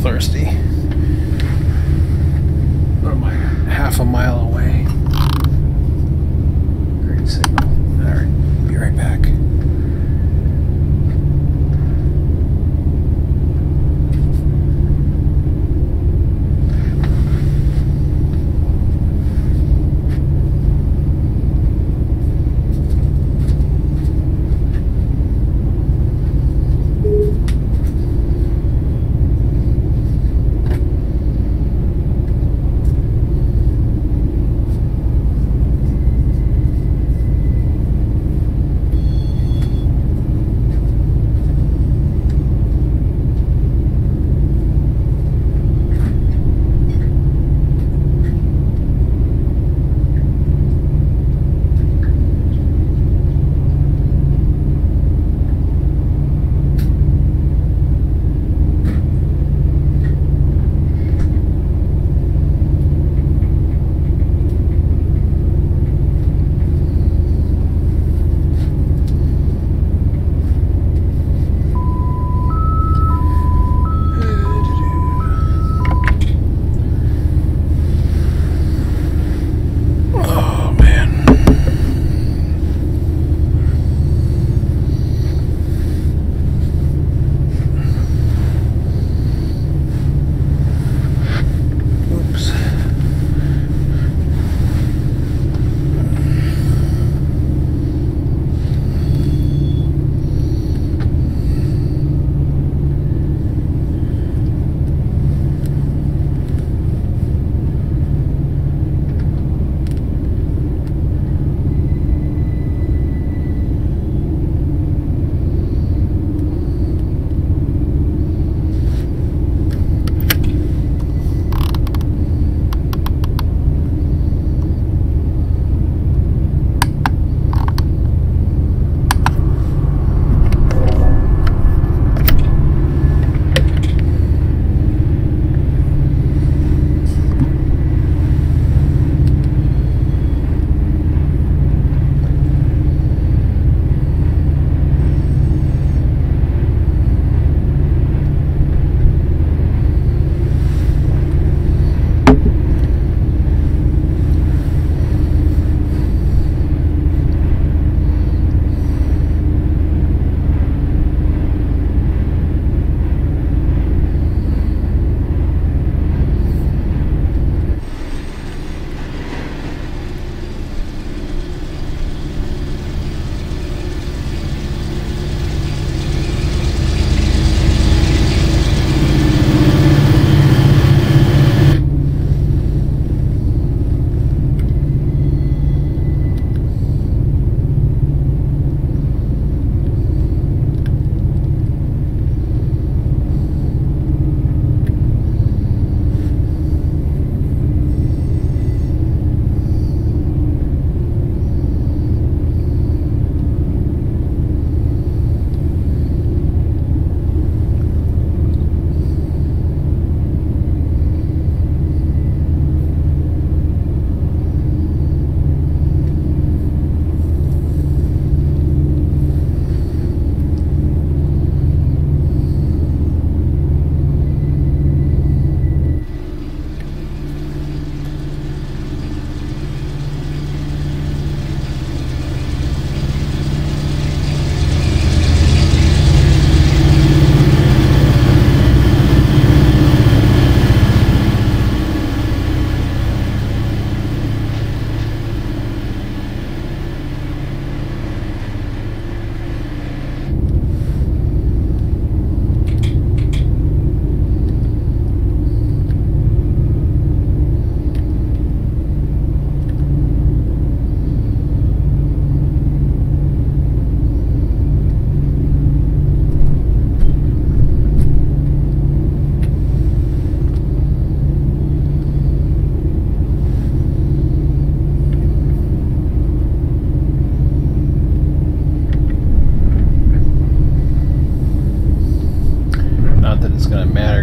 thirsty. What am I? Half a mile away. Great signal. Alright, be right back.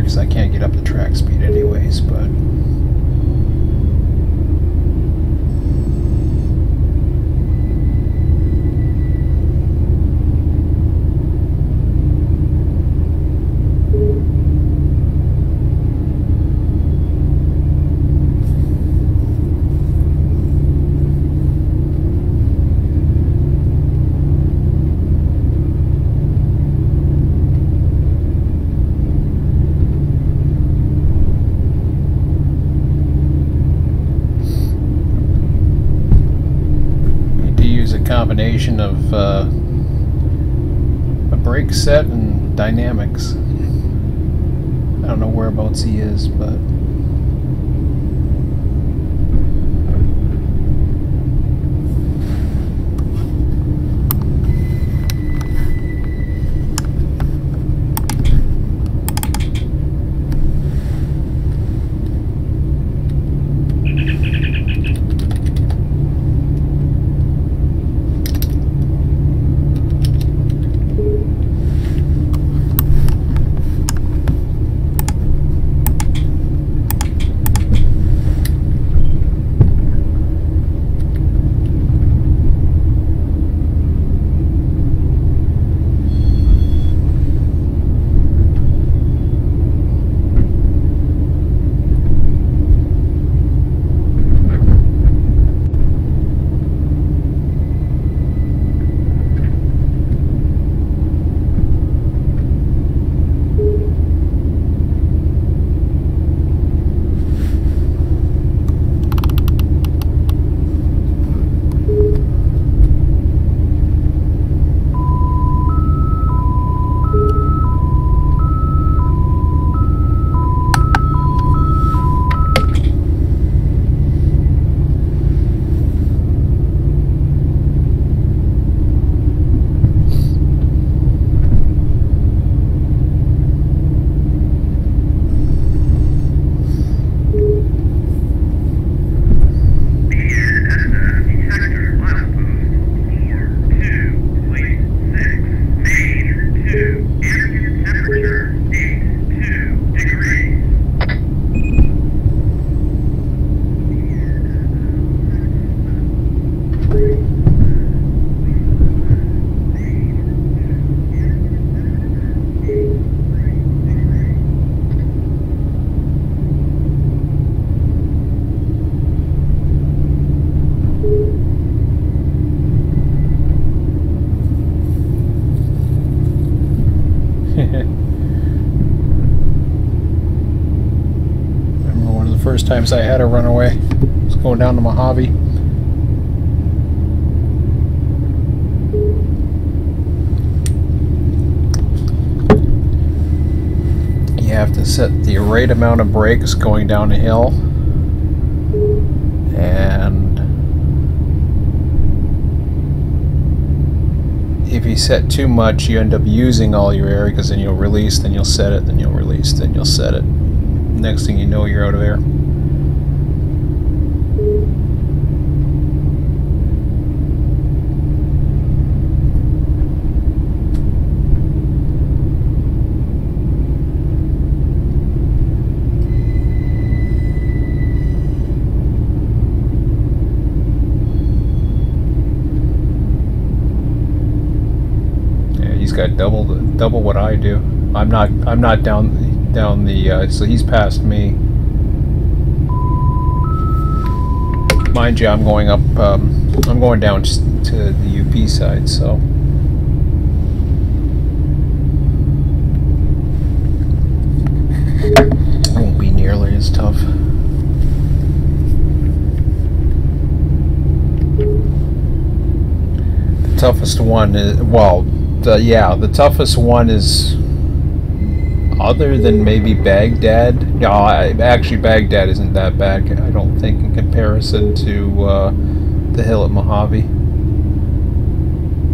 because I can't get up the track speed anyways, but combination of a brake set and dynamics. I don't know whereabouts he is, but first times I had a runaway. I was going down to Mojave. You have to set the right amount of brakes going down a hill, and if you set too much, you end up using all your air, because then you'll release, then you'll set it, then you'll release, then you'll set it. Next thing you know, you're out of air. Got double what I do. I'm not down the so he's past me. Mind you, I'm going up. I'm going down to the UP side, so it won't be nearly as tough. The toughest one is, well, the toughest one is, other than maybe Baghdad. No, actually Baghdad isn't that bad, I don't think, in comparison to the hill at Mojave.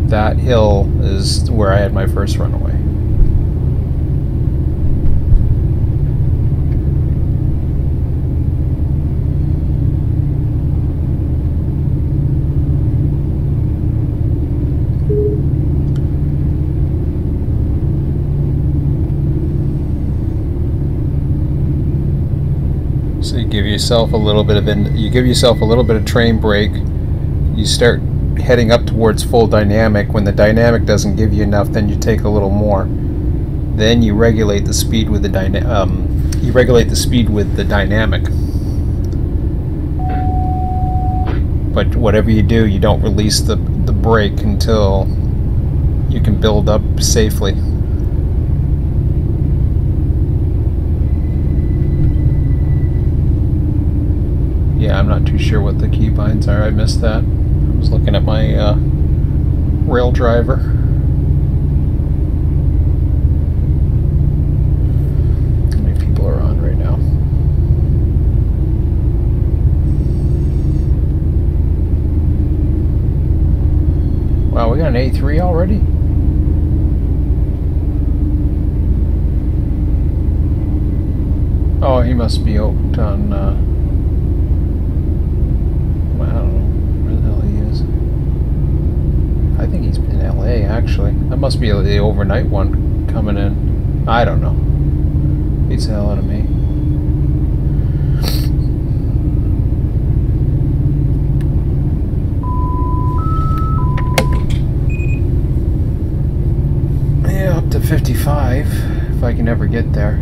That hill is where I had my first runaway. So you give yourself a little bit of train brake. You start heading up towards full dynamic. When the dynamic doesn't give you enough, then you take a little more. Then you regulate the speed with the dynamic. But whatever you do, you don't release the brake until you can build up safely. Yeah, I'm not too sure what the keybinds are. I missed that. I was looking at my rail driver. How many people are on right now? Wow, we got an A3 already? Oh, he must be out on, well, I don't know where the hell he is. I think he's in LA, actually. That must be the overnight one coming in. I don't know. Beats the hell out of me. Yeah, up to 55, if I can ever get there.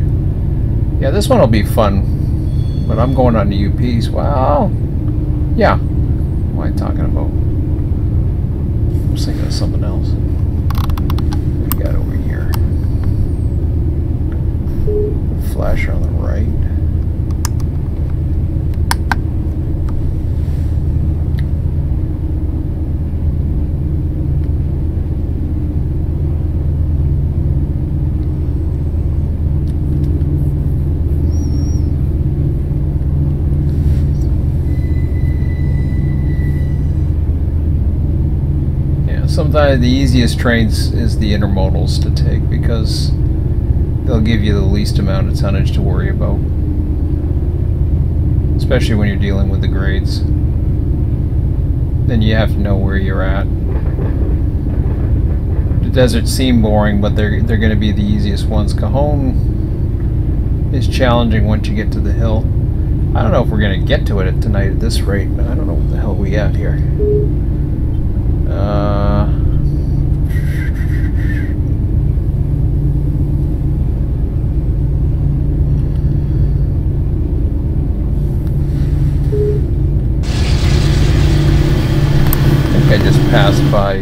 Yeah, this one will be fun, but I'm going on the UPs. Wow. Yeah. What am I talking about? I was thinking of something else. What do we got over here? Flasher on the right. Sometimes the easiest trains is the intermodals to take because they'll give you the least amount of tonnage to worry about, especially when you're dealing with the grades. Then you have to know where you're at. The deserts seem boring, but they're going to be the easiest ones. Cajon is challenging once you get to the hill. I don't know if we're going to get to it tonight at this rate. I don't know what the hell we at here. I just passed by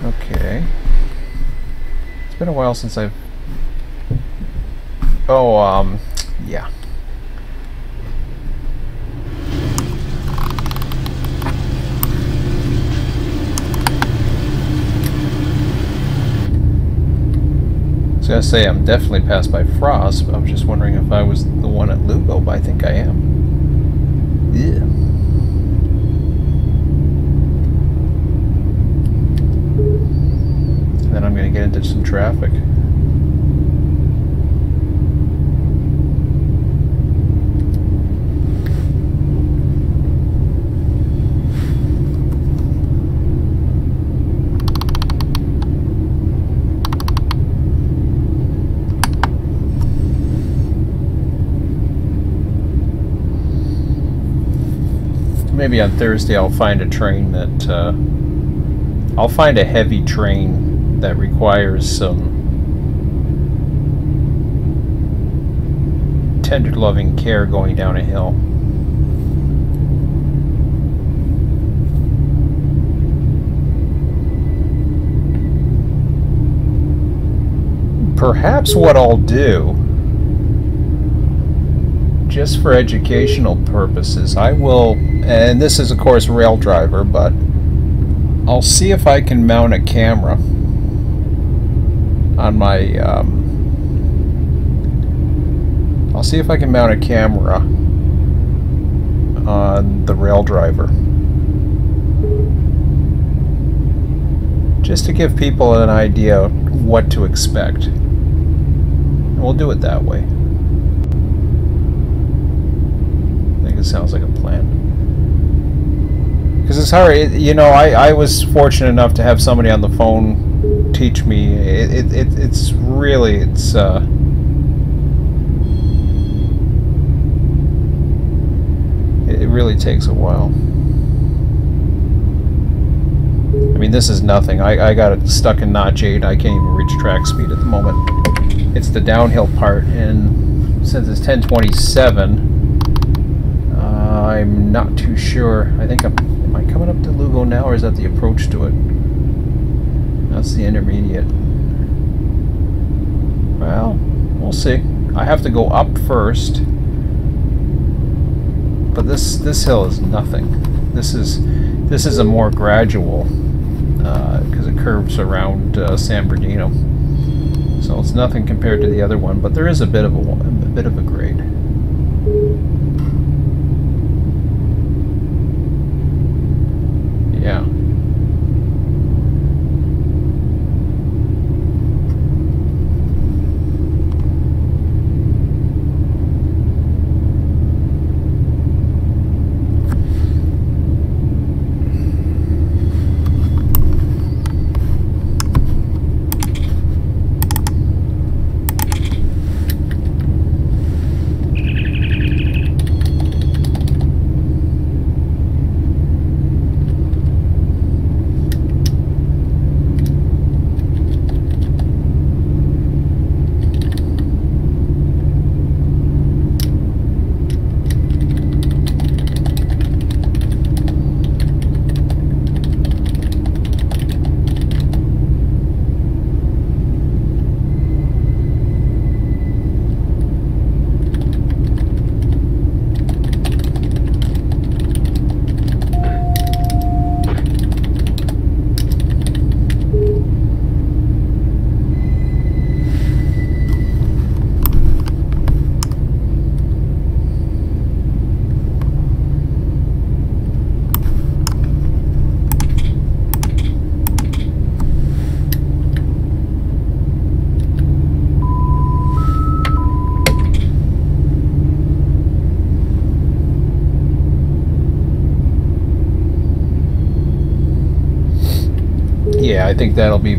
okay. It's been a while since I've yeah. I was gonna say I'm definitely passed by Frost, but I was just wondering if I was the one at Lugo, but I think I am. Yeah. And then I'm going to get into some traffic. Maybe on Thursday I'll find a train that I'll find a heavy train that requires some tender loving care going down a hill. Perhaps what I'll do, just for educational purposes, I will, and this is of course rail driver, but I'll see if I can mount a camera on my, I'll see if I can mount a camera on the rail driver, just to give people an idea what to expect. And we'll do it that way. It sounds like a plan, because it's hard, you know. I was fortunate enough to have somebody on the phone teach me. It's really it really takes a while. I mean, this is nothing. I got it stuck in notch 8. I can't even reach track speed at the moment. It's the downhill part, and since it's 10:27, I'm not too sure. I think am I coming up to Lugo now, or is that the approach to it? That's the intermediate. Well, we'll see. I have to go up first, but this hill is nothing. This is a more gradual because it curves around San Bernardino, so it's nothing compared to the other one. But there is a bit of a grade. Yeah. Yeah, I think that'll be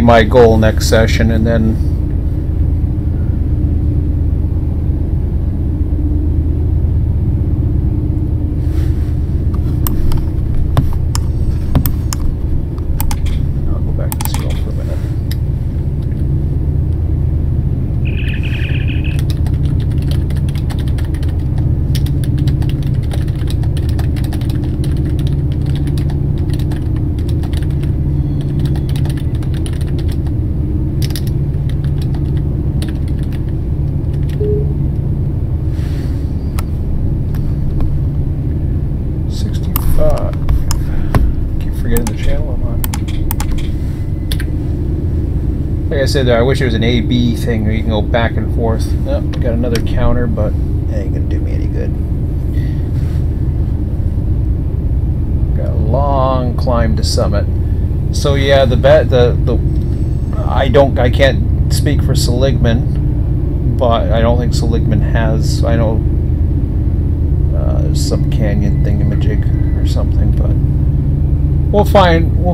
my goal next session, and then I'll go back to zero for a minute. Keep forgetting the channel I'm on. Like I said there, I wish it was an A-B thing where you can go back and forth. Oh, got another counter, but it ain't gonna do me any good. Got a long climb to summit. So yeah, I can't speak for Seligman, but I don't think Seligman has. I know some canyon thingamajig or something, but we'll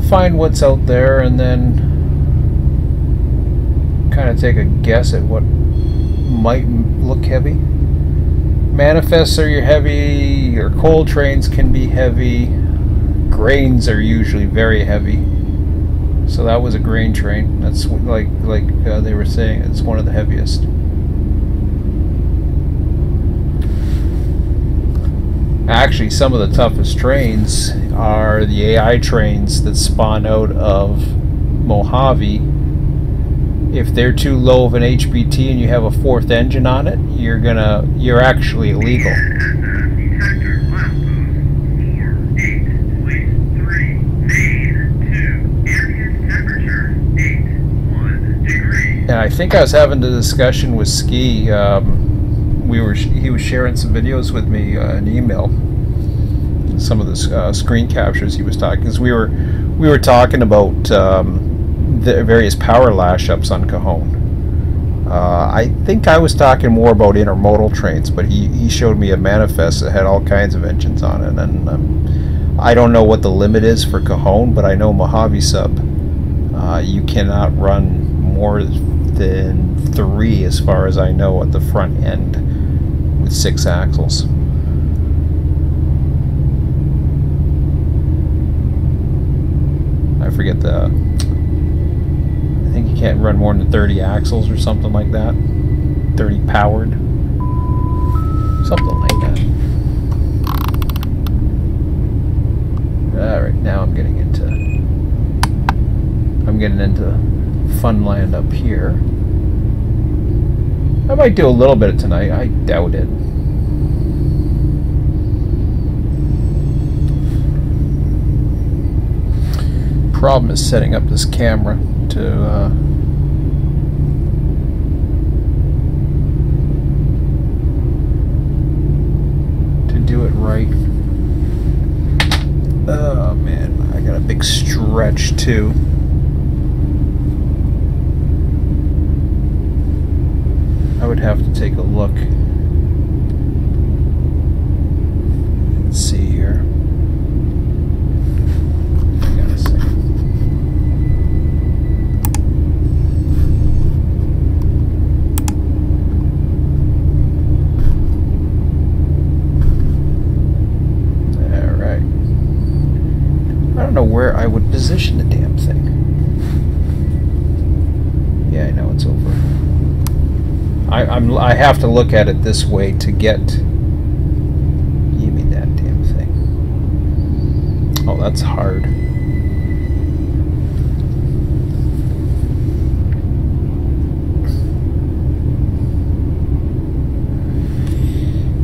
find what's out there, and then kind of take a guess at what might look heavy. Manifests are heavy, or Coltranes can be heavy. Grains are usually very heavy. So that was a grain train. That's like they were saying, it's one of the heaviest. Actually, some of the toughest trains are the AI trains that spawn out of Mojave. If they're too low of an HBT and you have a fourth engine on it, you're actually illegal. And I think I was having the discussion with Ski. He was sharing some videos with me in email. Some of the screen captures he was talking, because we were talking about the various power lash-ups on Cajon. I think I was talking more about intermodal trains, but he showed me a manifest that had all kinds of engines on it, and I don't know what the limit is for Cajon, but I know Mojave Sub, you cannot run more than 3, as far as I know, at the front end with 6 axles. I forget I think you can't run more than 30 axles or something like that. 30 powered. Something like that. Alright, now I'm getting into fun land up here. I might do a little bit of tonight. I doubt it. problem is setting up this camera to do it right. Oh man, I got a big stretch too. I would have to take a look. Let's see here. Hang on a second. All right. I don't know where I would position the damn thing. Yeah, I know it's over. I have to look at it this way to get. Give me that damn thing. Oh, that's hard.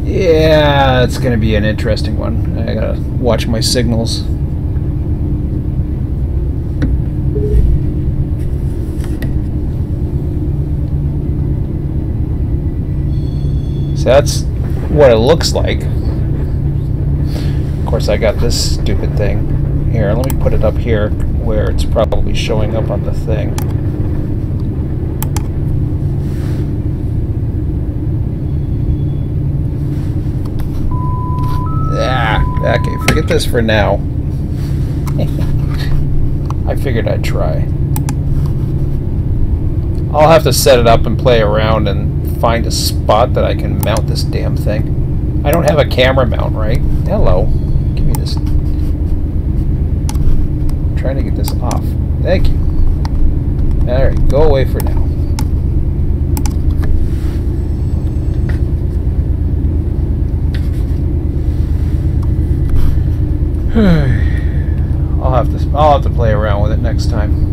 Yeah, it's gonna be an interesting one. I gotta watch my signals. So that's what it looks like. Of course, I got this stupid thing here. Let me put it up here where it's probably showing up on the thing. Okay, forget this for now. I figured I'd try. I'll have to set it up and play around and find a spot that I can mount this damn thing. I don't have a camera mount, right? Hello. Give me this. I'm trying to get this off. Thank you. Alright, go away for now. I'll have to play around with it next time.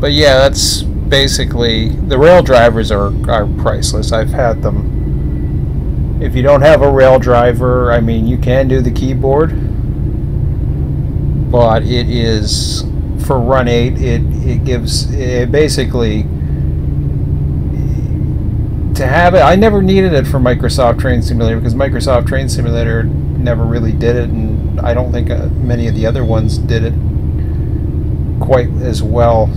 But yeah, that's basically, the rail drivers are priceless. I've had them. If you don't have a rail driver, I mean, you can do the keyboard, but it is, for Run 8, it basically, to have it, I never needed it for Microsoft Train Simulator because Microsoft Train Simulator never really did it, and I don't think many of the other ones did it quite as well.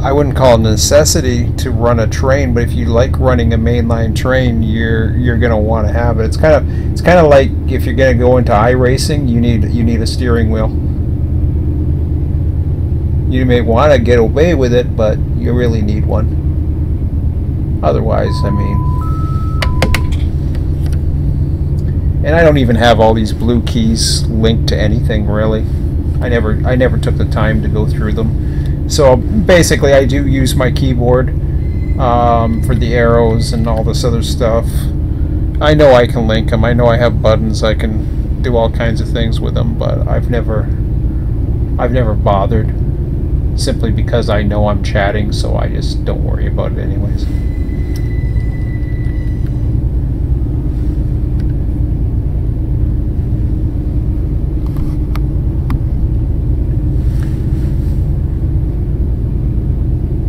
I wouldn't call it a necessity to run a train, but if you like running a mainline train, you're gonna want to have it. It's kind of like if you're gonna go into iRacing, you need a steering wheel. You may want to get away with it, but you really need one. Otherwise, I mean, and I don't even have all these blue keys linked to anything really. I never took the time to go through them. So basically I do use my keyboard for the arrows and all this other stuff. I know I can link them. I know I have buttons. I can do all kinds of things with them, but I've never bothered, simply because I know I'm chatting, so I just don't worry about it anyways.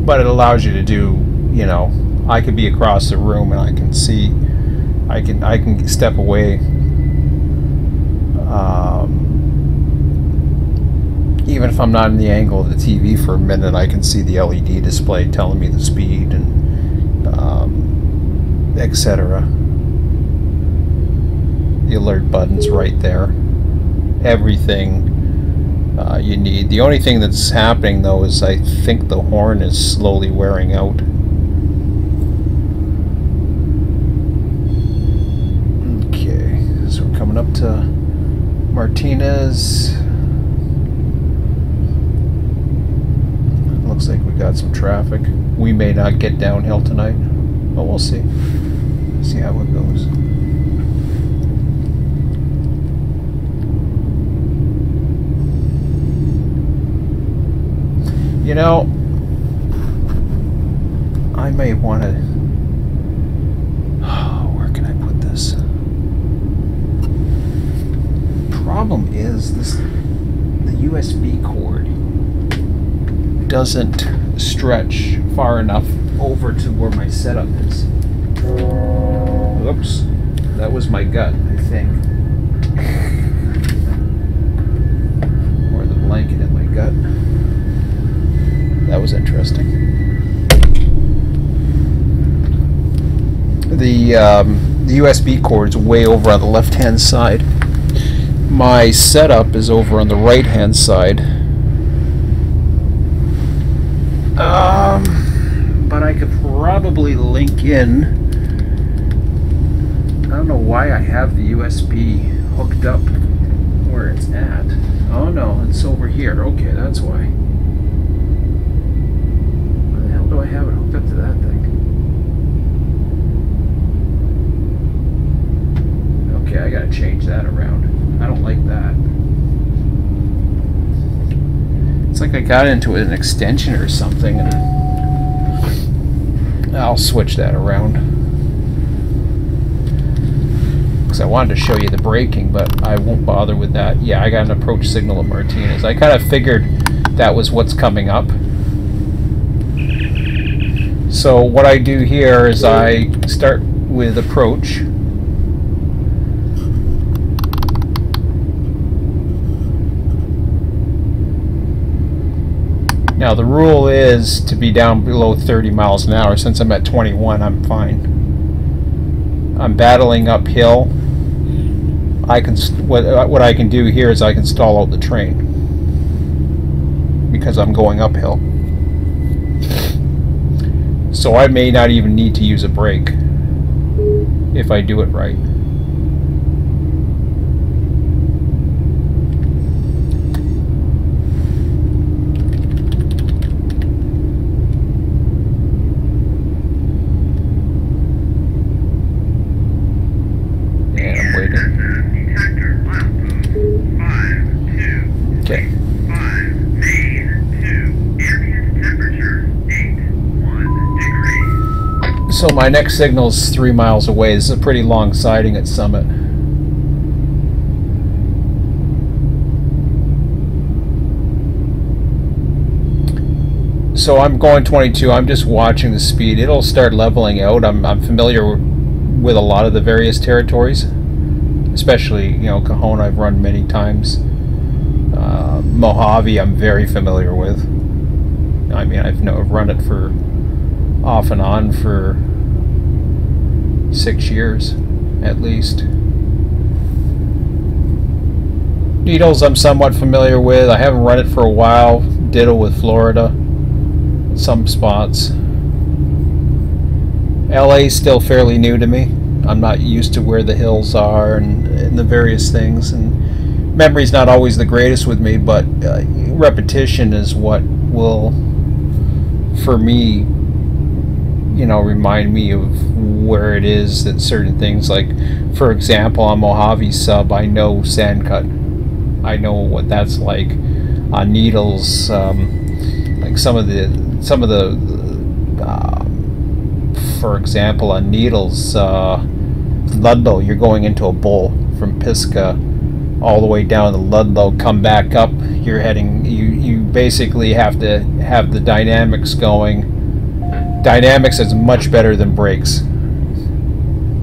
But it allows you to do, you know, I could be across the room and I can see, I can step away, even if I'm not in the angle of the TV for a minute, I can see the LED display telling me the speed and etc. The alert button's right there. Everything you need. The only thing that's happening though is I think the horn is slowly wearing out. coming up to Martinez. Looks like we got some traffic. We may not get downhill tonight, but we'll see. See how it goes. You know, I may want to... where can I put this? Problem is the USB cord doesn't stretch far enough over to where my setup is. Oops, that was my gut, I think. Or the blanket in my gut. That was interesting. The USB cord's way over on the left-hand side. My setup is over on the right-hand side. But I could probably link in. I don't know why I have the USB hooked up where it's at. Oh no, it's over here. Okay, that's why. Why the hell do I have it hooked up to that thing? Okay, I gotta change that around. I don't like that. It's like I got into an extension or something, and I'll switch that around. Because I wanted to show you the braking, but I won't bother with that. Yeah, I got an approach signal of Martinez. I kind of figured that was what's coming up. So what I do here is I start with approach. Now the rule is to be down below 30 miles an hour. Since I'm at 21, I'm fine. I'm battling uphill. I can what I can do here is I can stall out the train because I'm going uphill. So I may not even need to use a brake if I do it right. So my next signal is 3 miles away. This is a pretty long siding at Summit. So I'm going 22. I'm just watching the speed. It'll start leveling out. I'm familiar with a lot of the various territories, especially, you know, Cajon I've run many times. Mojave I'm very familiar with. I mean, I've run it for off and on for 6 years at least. Needles I'm somewhat familiar with. I haven't run it for a while. Ditto with Florida. Some spots. LA's still fairly new to me. I'm not used to where the hills are and the various things, and memory's not always the greatest with me, but repetition is what will, for me, you know, remind me of where it is that certain things, like for example on Mojave Sub, I know Sandcut. I know what that's like. On Needles, like some of the for example on Needles, Ludlow, you're going into a bowl from Pisgah all the way down to Ludlow, come back up, you're heading, you basically have to have the dynamics going. Dynamics is much better than brakes.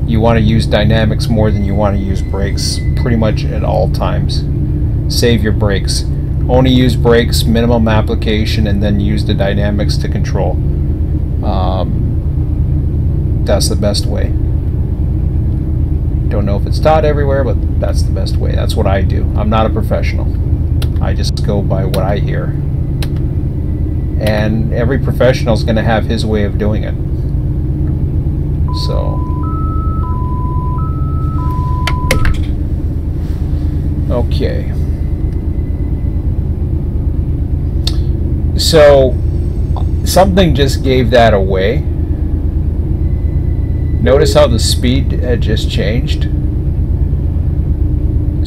You want to use dynamics more than you want to use brakes pretty much at all times. Save your brakes. Only use brakes, minimum application, and then use the dynamics to control. That's the best way. Don't know if it's taught everywhere, but that's the best way. That's what I do. I'm not a professional. I just go by what I hear. And every professional is going to have his way of doing it. So Okay. So something just gave that away. Notice how the speed had just changed.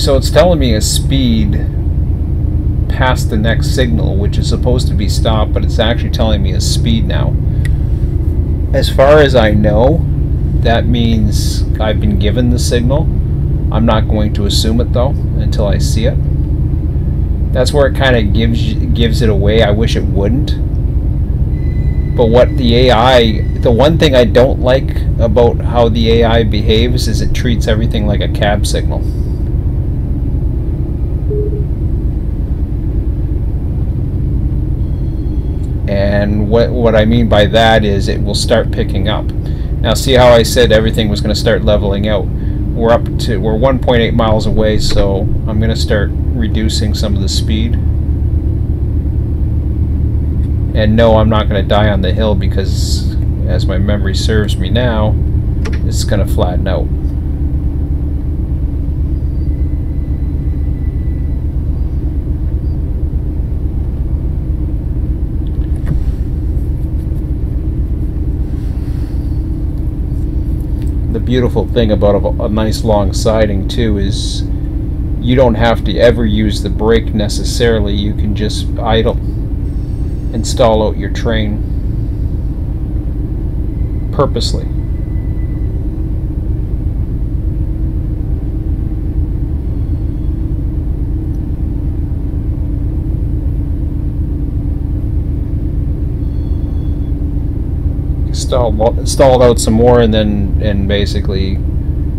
So it's telling me a speed past the next signal, which is supposed to be stop, but it's actually telling me a speed now. As far as I know, that means I've been given the signal. I'm not going to assume it though until I see it. That's where it kind of gives it away. I wish it wouldn't. But what the AI, the one thing I don't like about how the AI behaves is it treats everything like a cab signal. And what I mean by that is it will start picking up. Now see how I said everything was going to start leveling out. We're 1.8 miles away, so I'm going to start reducing some of the speed. And no, I'm not going to die on the hill because, as my memory serves me now, it's going to flatten out. The beautiful thing about a nice long siding too is you don't have to ever use the brake necessarily. You can just idle, install out your train purposely. Stall out some more, and basically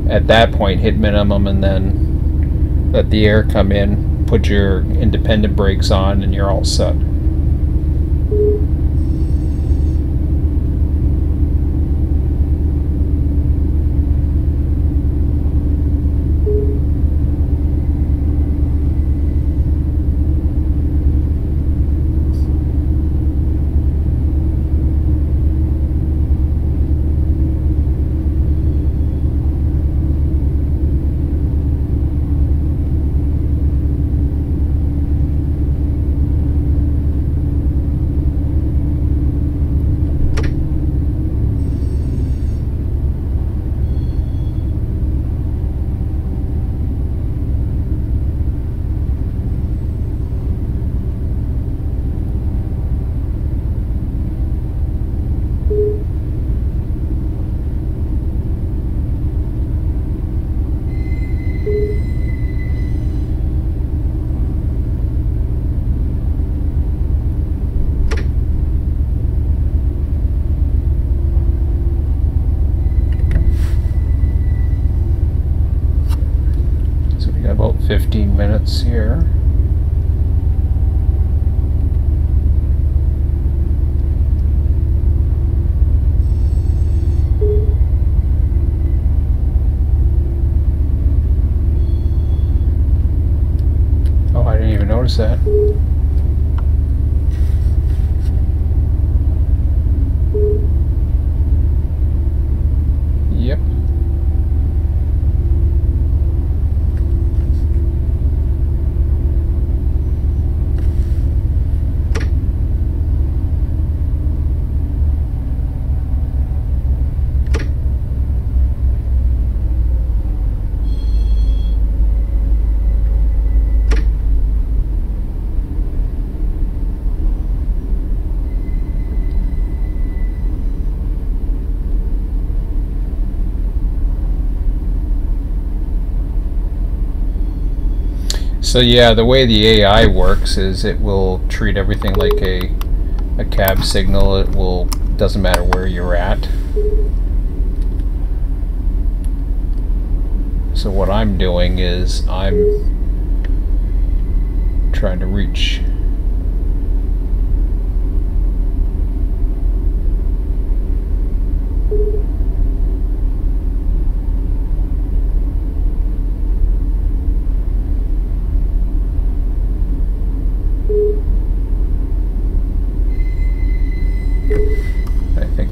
at that point hit minimum, and then let the air come in, put your independent brakes on, and you're all set. About 15 minutes here. Oh, I didn't even notice that. Yep. So yeah, the way the AI works is it will treat everything like a cab signal. It will, doesn't matter where you're at. So what I'm doing is I'm trying to reach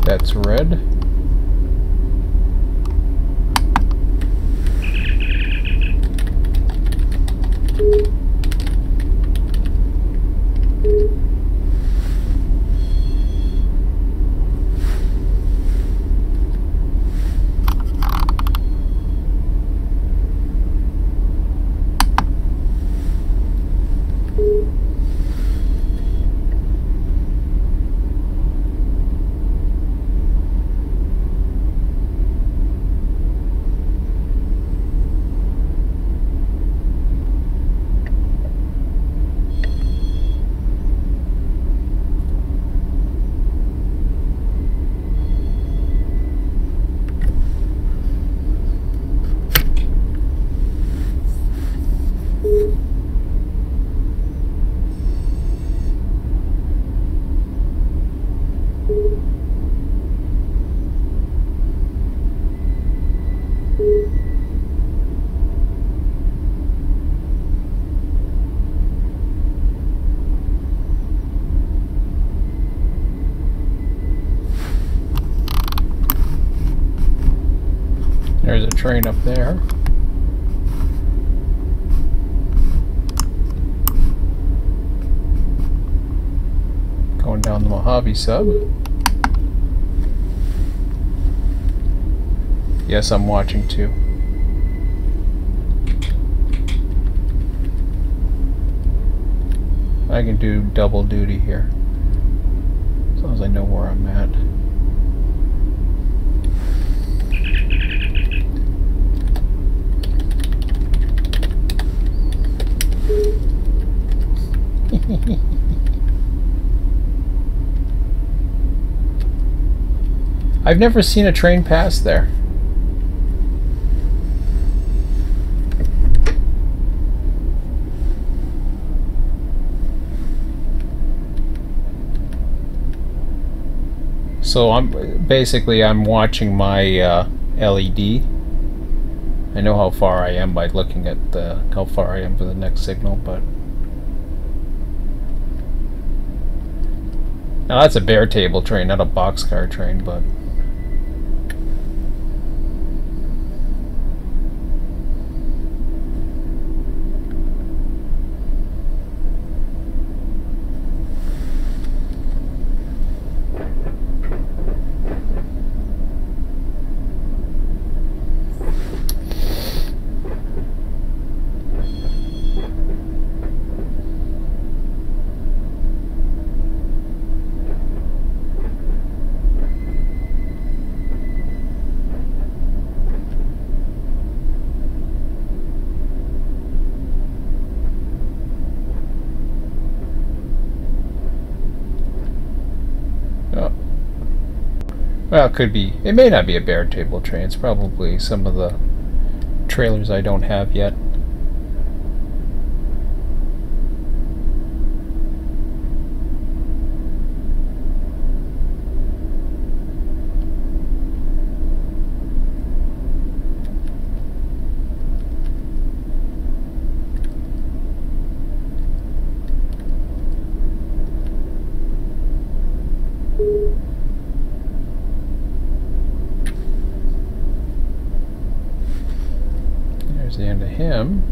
that's red. train up there. Going down the Mojave sub. Yes, I'm watching too. I can do double duty here, as long as I know where I'm at. I've never seen a train pass there. So I'm watching my LED. I know how far I am by looking at how far I am for the next signal, but now that's a bare table train, not a boxcar train, but well, it could be. It may not be a bare table train. It's probably some of the trailers I don't have yet. The end of him,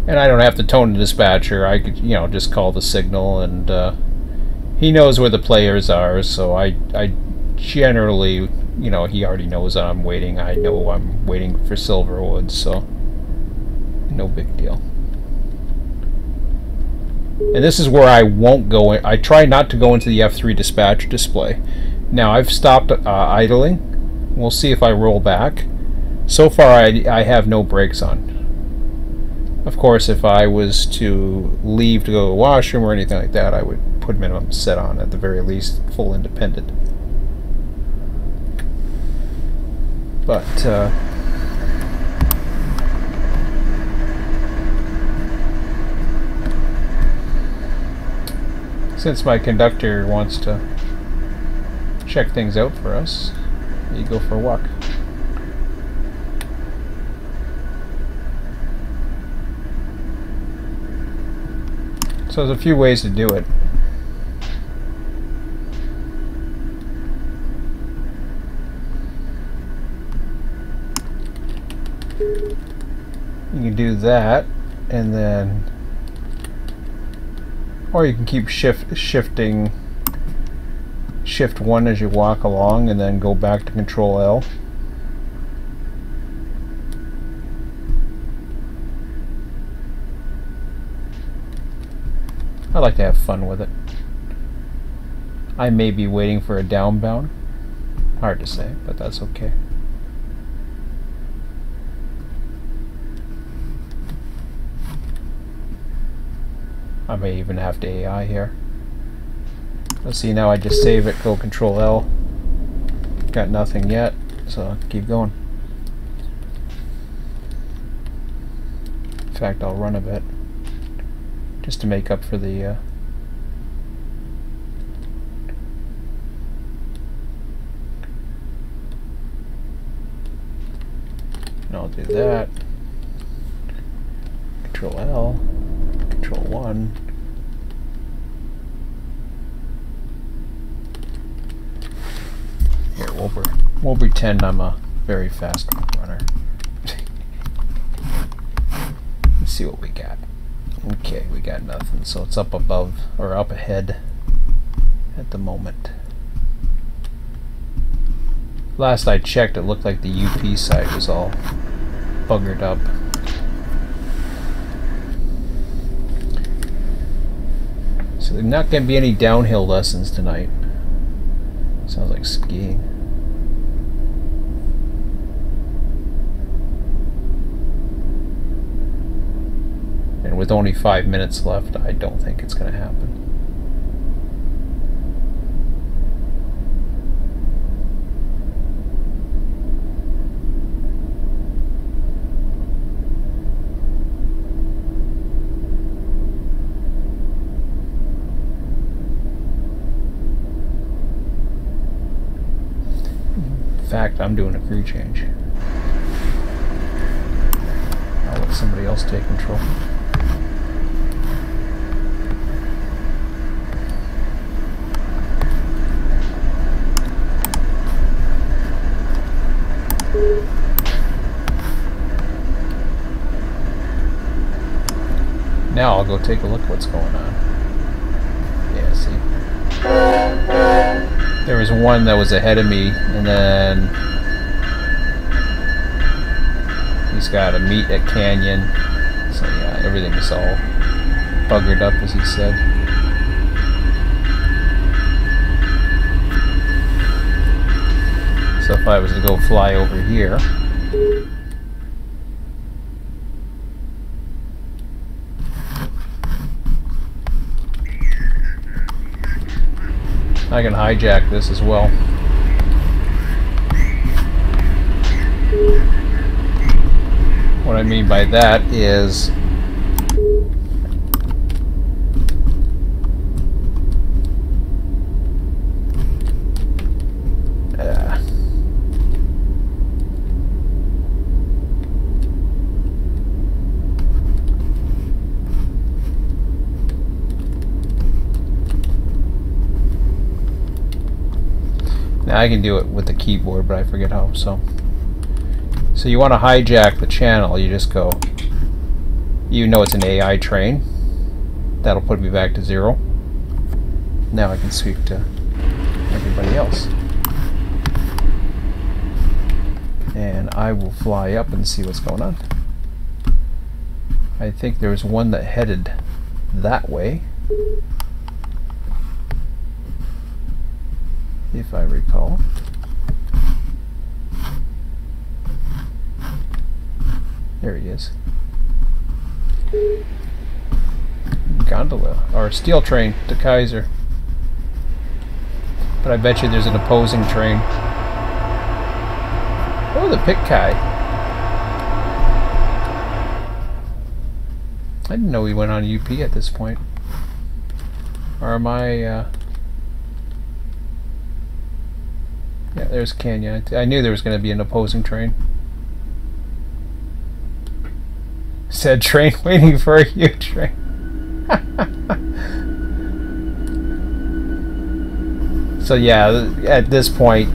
and I don't have to tone the dispatcher. I could, just call the signal, and he knows where the players are. So I generally, he already knows that I'm waiting. I know I'm waiting for Silverwood, so no big deal. And this is where I won't go in. I try not to go into the F3 dispatcher display. Now I've stopped idling. We'll see if I roll back. So far I have no brakes on. Of course, if I was to leave to go to the washroom or anything like that, I would put minimum set on, at the very least, full independent. But since my conductor wants to check things out for us, you go for a walk. So there's a few ways to do it. You can do that, and then, or you can keep shifting Shift 1 as you walk along, and then go back to Control L. I like to have fun with it. I may be waiting for a downbound. Hard to say, but that's okay. I may even have to AI here. Let's see, now I just save it, go Control L. Got nothing yet, so I'll keep going. In fact, I'll run a bit, just to make up for the and I'll do that. Control L, Control 1. we'll pretend I'm a very fast runner. Let's see what we got. Okay, we got nothing, so it's up above, or up ahead at the moment. Last I checked, it looked like the UP side was all buggered up. So there's not going to be any downhill lessons tonight. Sounds like skiing. And with only 5 minutes left, I don't think it's going to happen. In fact, I'm doing a crew change. I'll let somebody else take control. Now I'll go take a look at what's going on. Yeah, see? There was one that was ahead of me, and then he's got a meet at Canyon. So yeah, everything is all buggered up, as he said. So if I was to go fly over here, I can hijack this as well. What I mean by that is I can do it with the keyboard, but I forget how. So you want to hijack the channel. You just go, you know it's an AI train. That'll put me back to 0. Now I can speak to everybody else. And I will fly up and see what's going on. I think there was one that headed that way, if I recall. There he is. Gondola, or steel train to Kaiser. But I bet you there's an opposing train. Oh, the Pit Kai. I didn't know he went on UP at this point. Or am I, yeah, there's Canyon. I knew there was going to be an opposing train. Said train waiting for a U train. So yeah, at this point,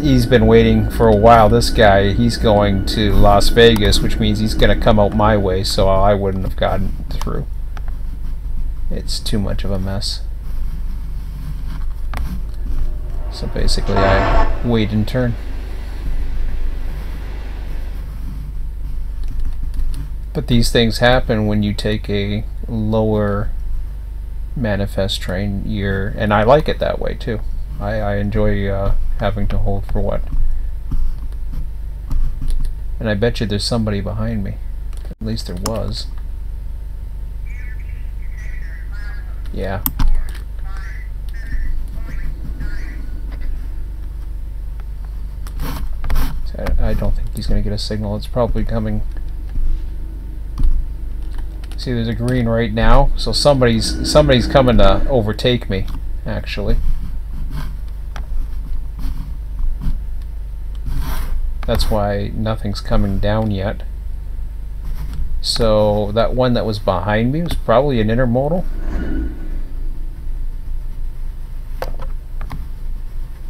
he's been waiting for a while. This guy, he's going to Las Vegas, which means he's going to come out my way, so I wouldn't have gotten through. It's too much of a mess. So basically I wait in turn. But these things happen when you take a lower manifest train. And I like it that way too. I enjoy having to hold for what. And I bet you there's somebody behind me. At least there was. Yeah. I don't think he's going to get a signal. It's probably coming. See, there's a green right now, so somebody's coming to overtake me, actually. That's why nothing's coming down yet. So that one that was behind me was probably an intermodal.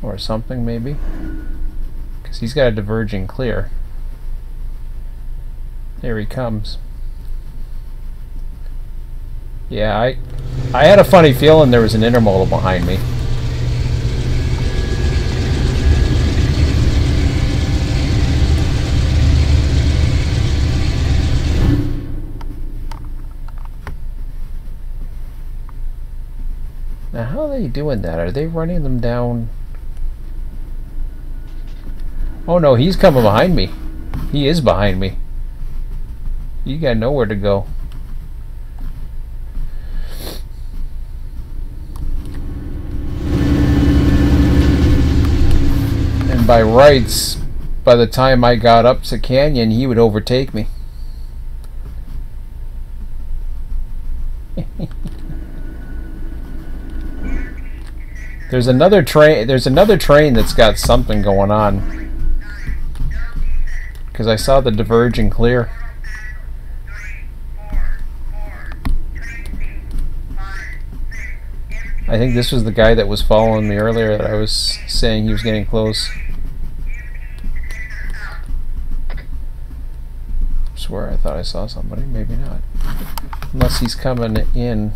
Or or something, maybe? Because he's got a diverging clear. There he comes. Yeah, I had a funny feeling there was an intermodal behind me. Now, how are they doing that? Are they running them down? Oh no, he's coming behind me. He is behind me. You got nowhere to go. And by rights, by the time I got up to Canyon, he would overtake me. There's another train that's got something going on. Because I saw the diverging clear. I think this was the guy that was following me earlier that I was saying he was getting close. I swear I thought I saw somebody, maybe not. Unless he's coming in.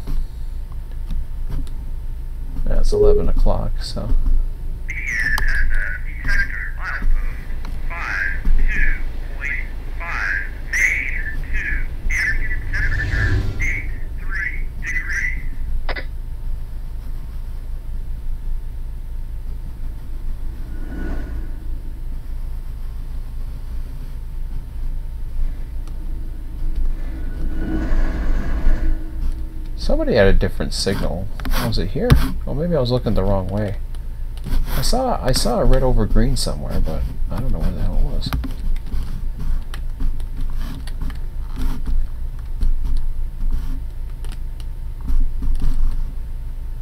Yeah, it's 11 o'clock, so. Somebody had a different signal. Was it here? Oh, maybe I was looking the wrong way. I saw a red over green somewhere, but I don't know where the hell it was.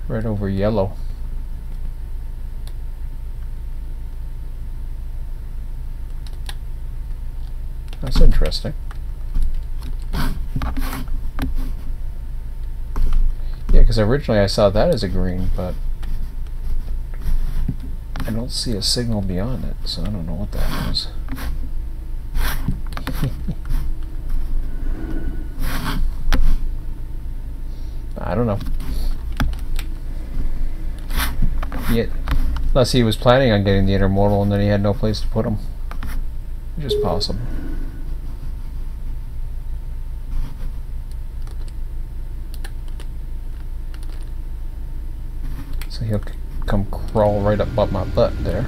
Red over yellow. That's interesting. Yeah, because originally I saw that as a green, but I don't see a signal beyond it, so I don't know what that was. I don't know. Yet, unless he was planning on getting the intermodal and then he had no place to put him. Which is possible. So he'll come crawl right up my butt there.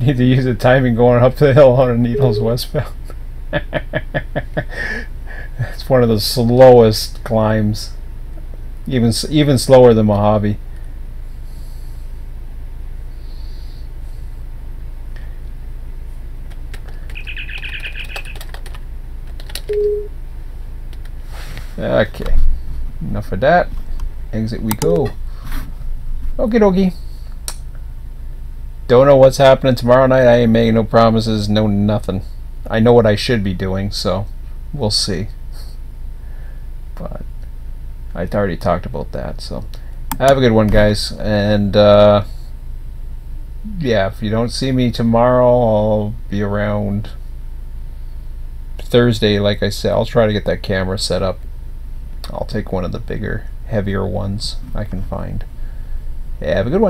need to use the timing going up the hill on a Needles westbound. It's one of the slowest climbs, even slower than Mojave. Okay, enough of that. Exit we go. Okie dokie. Don't know what's happening tomorrow night. I ain't making no promises, no nothing. I know what I should be doing, so we'll see. But I already talked about that, so have a good one, guys. And yeah, if you don't see me tomorrow, I'll be around Thursday. Like I said, I'll try to get that camera set up. I'll take one of the bigger, heavier ones I can find. Yeah, have a good one.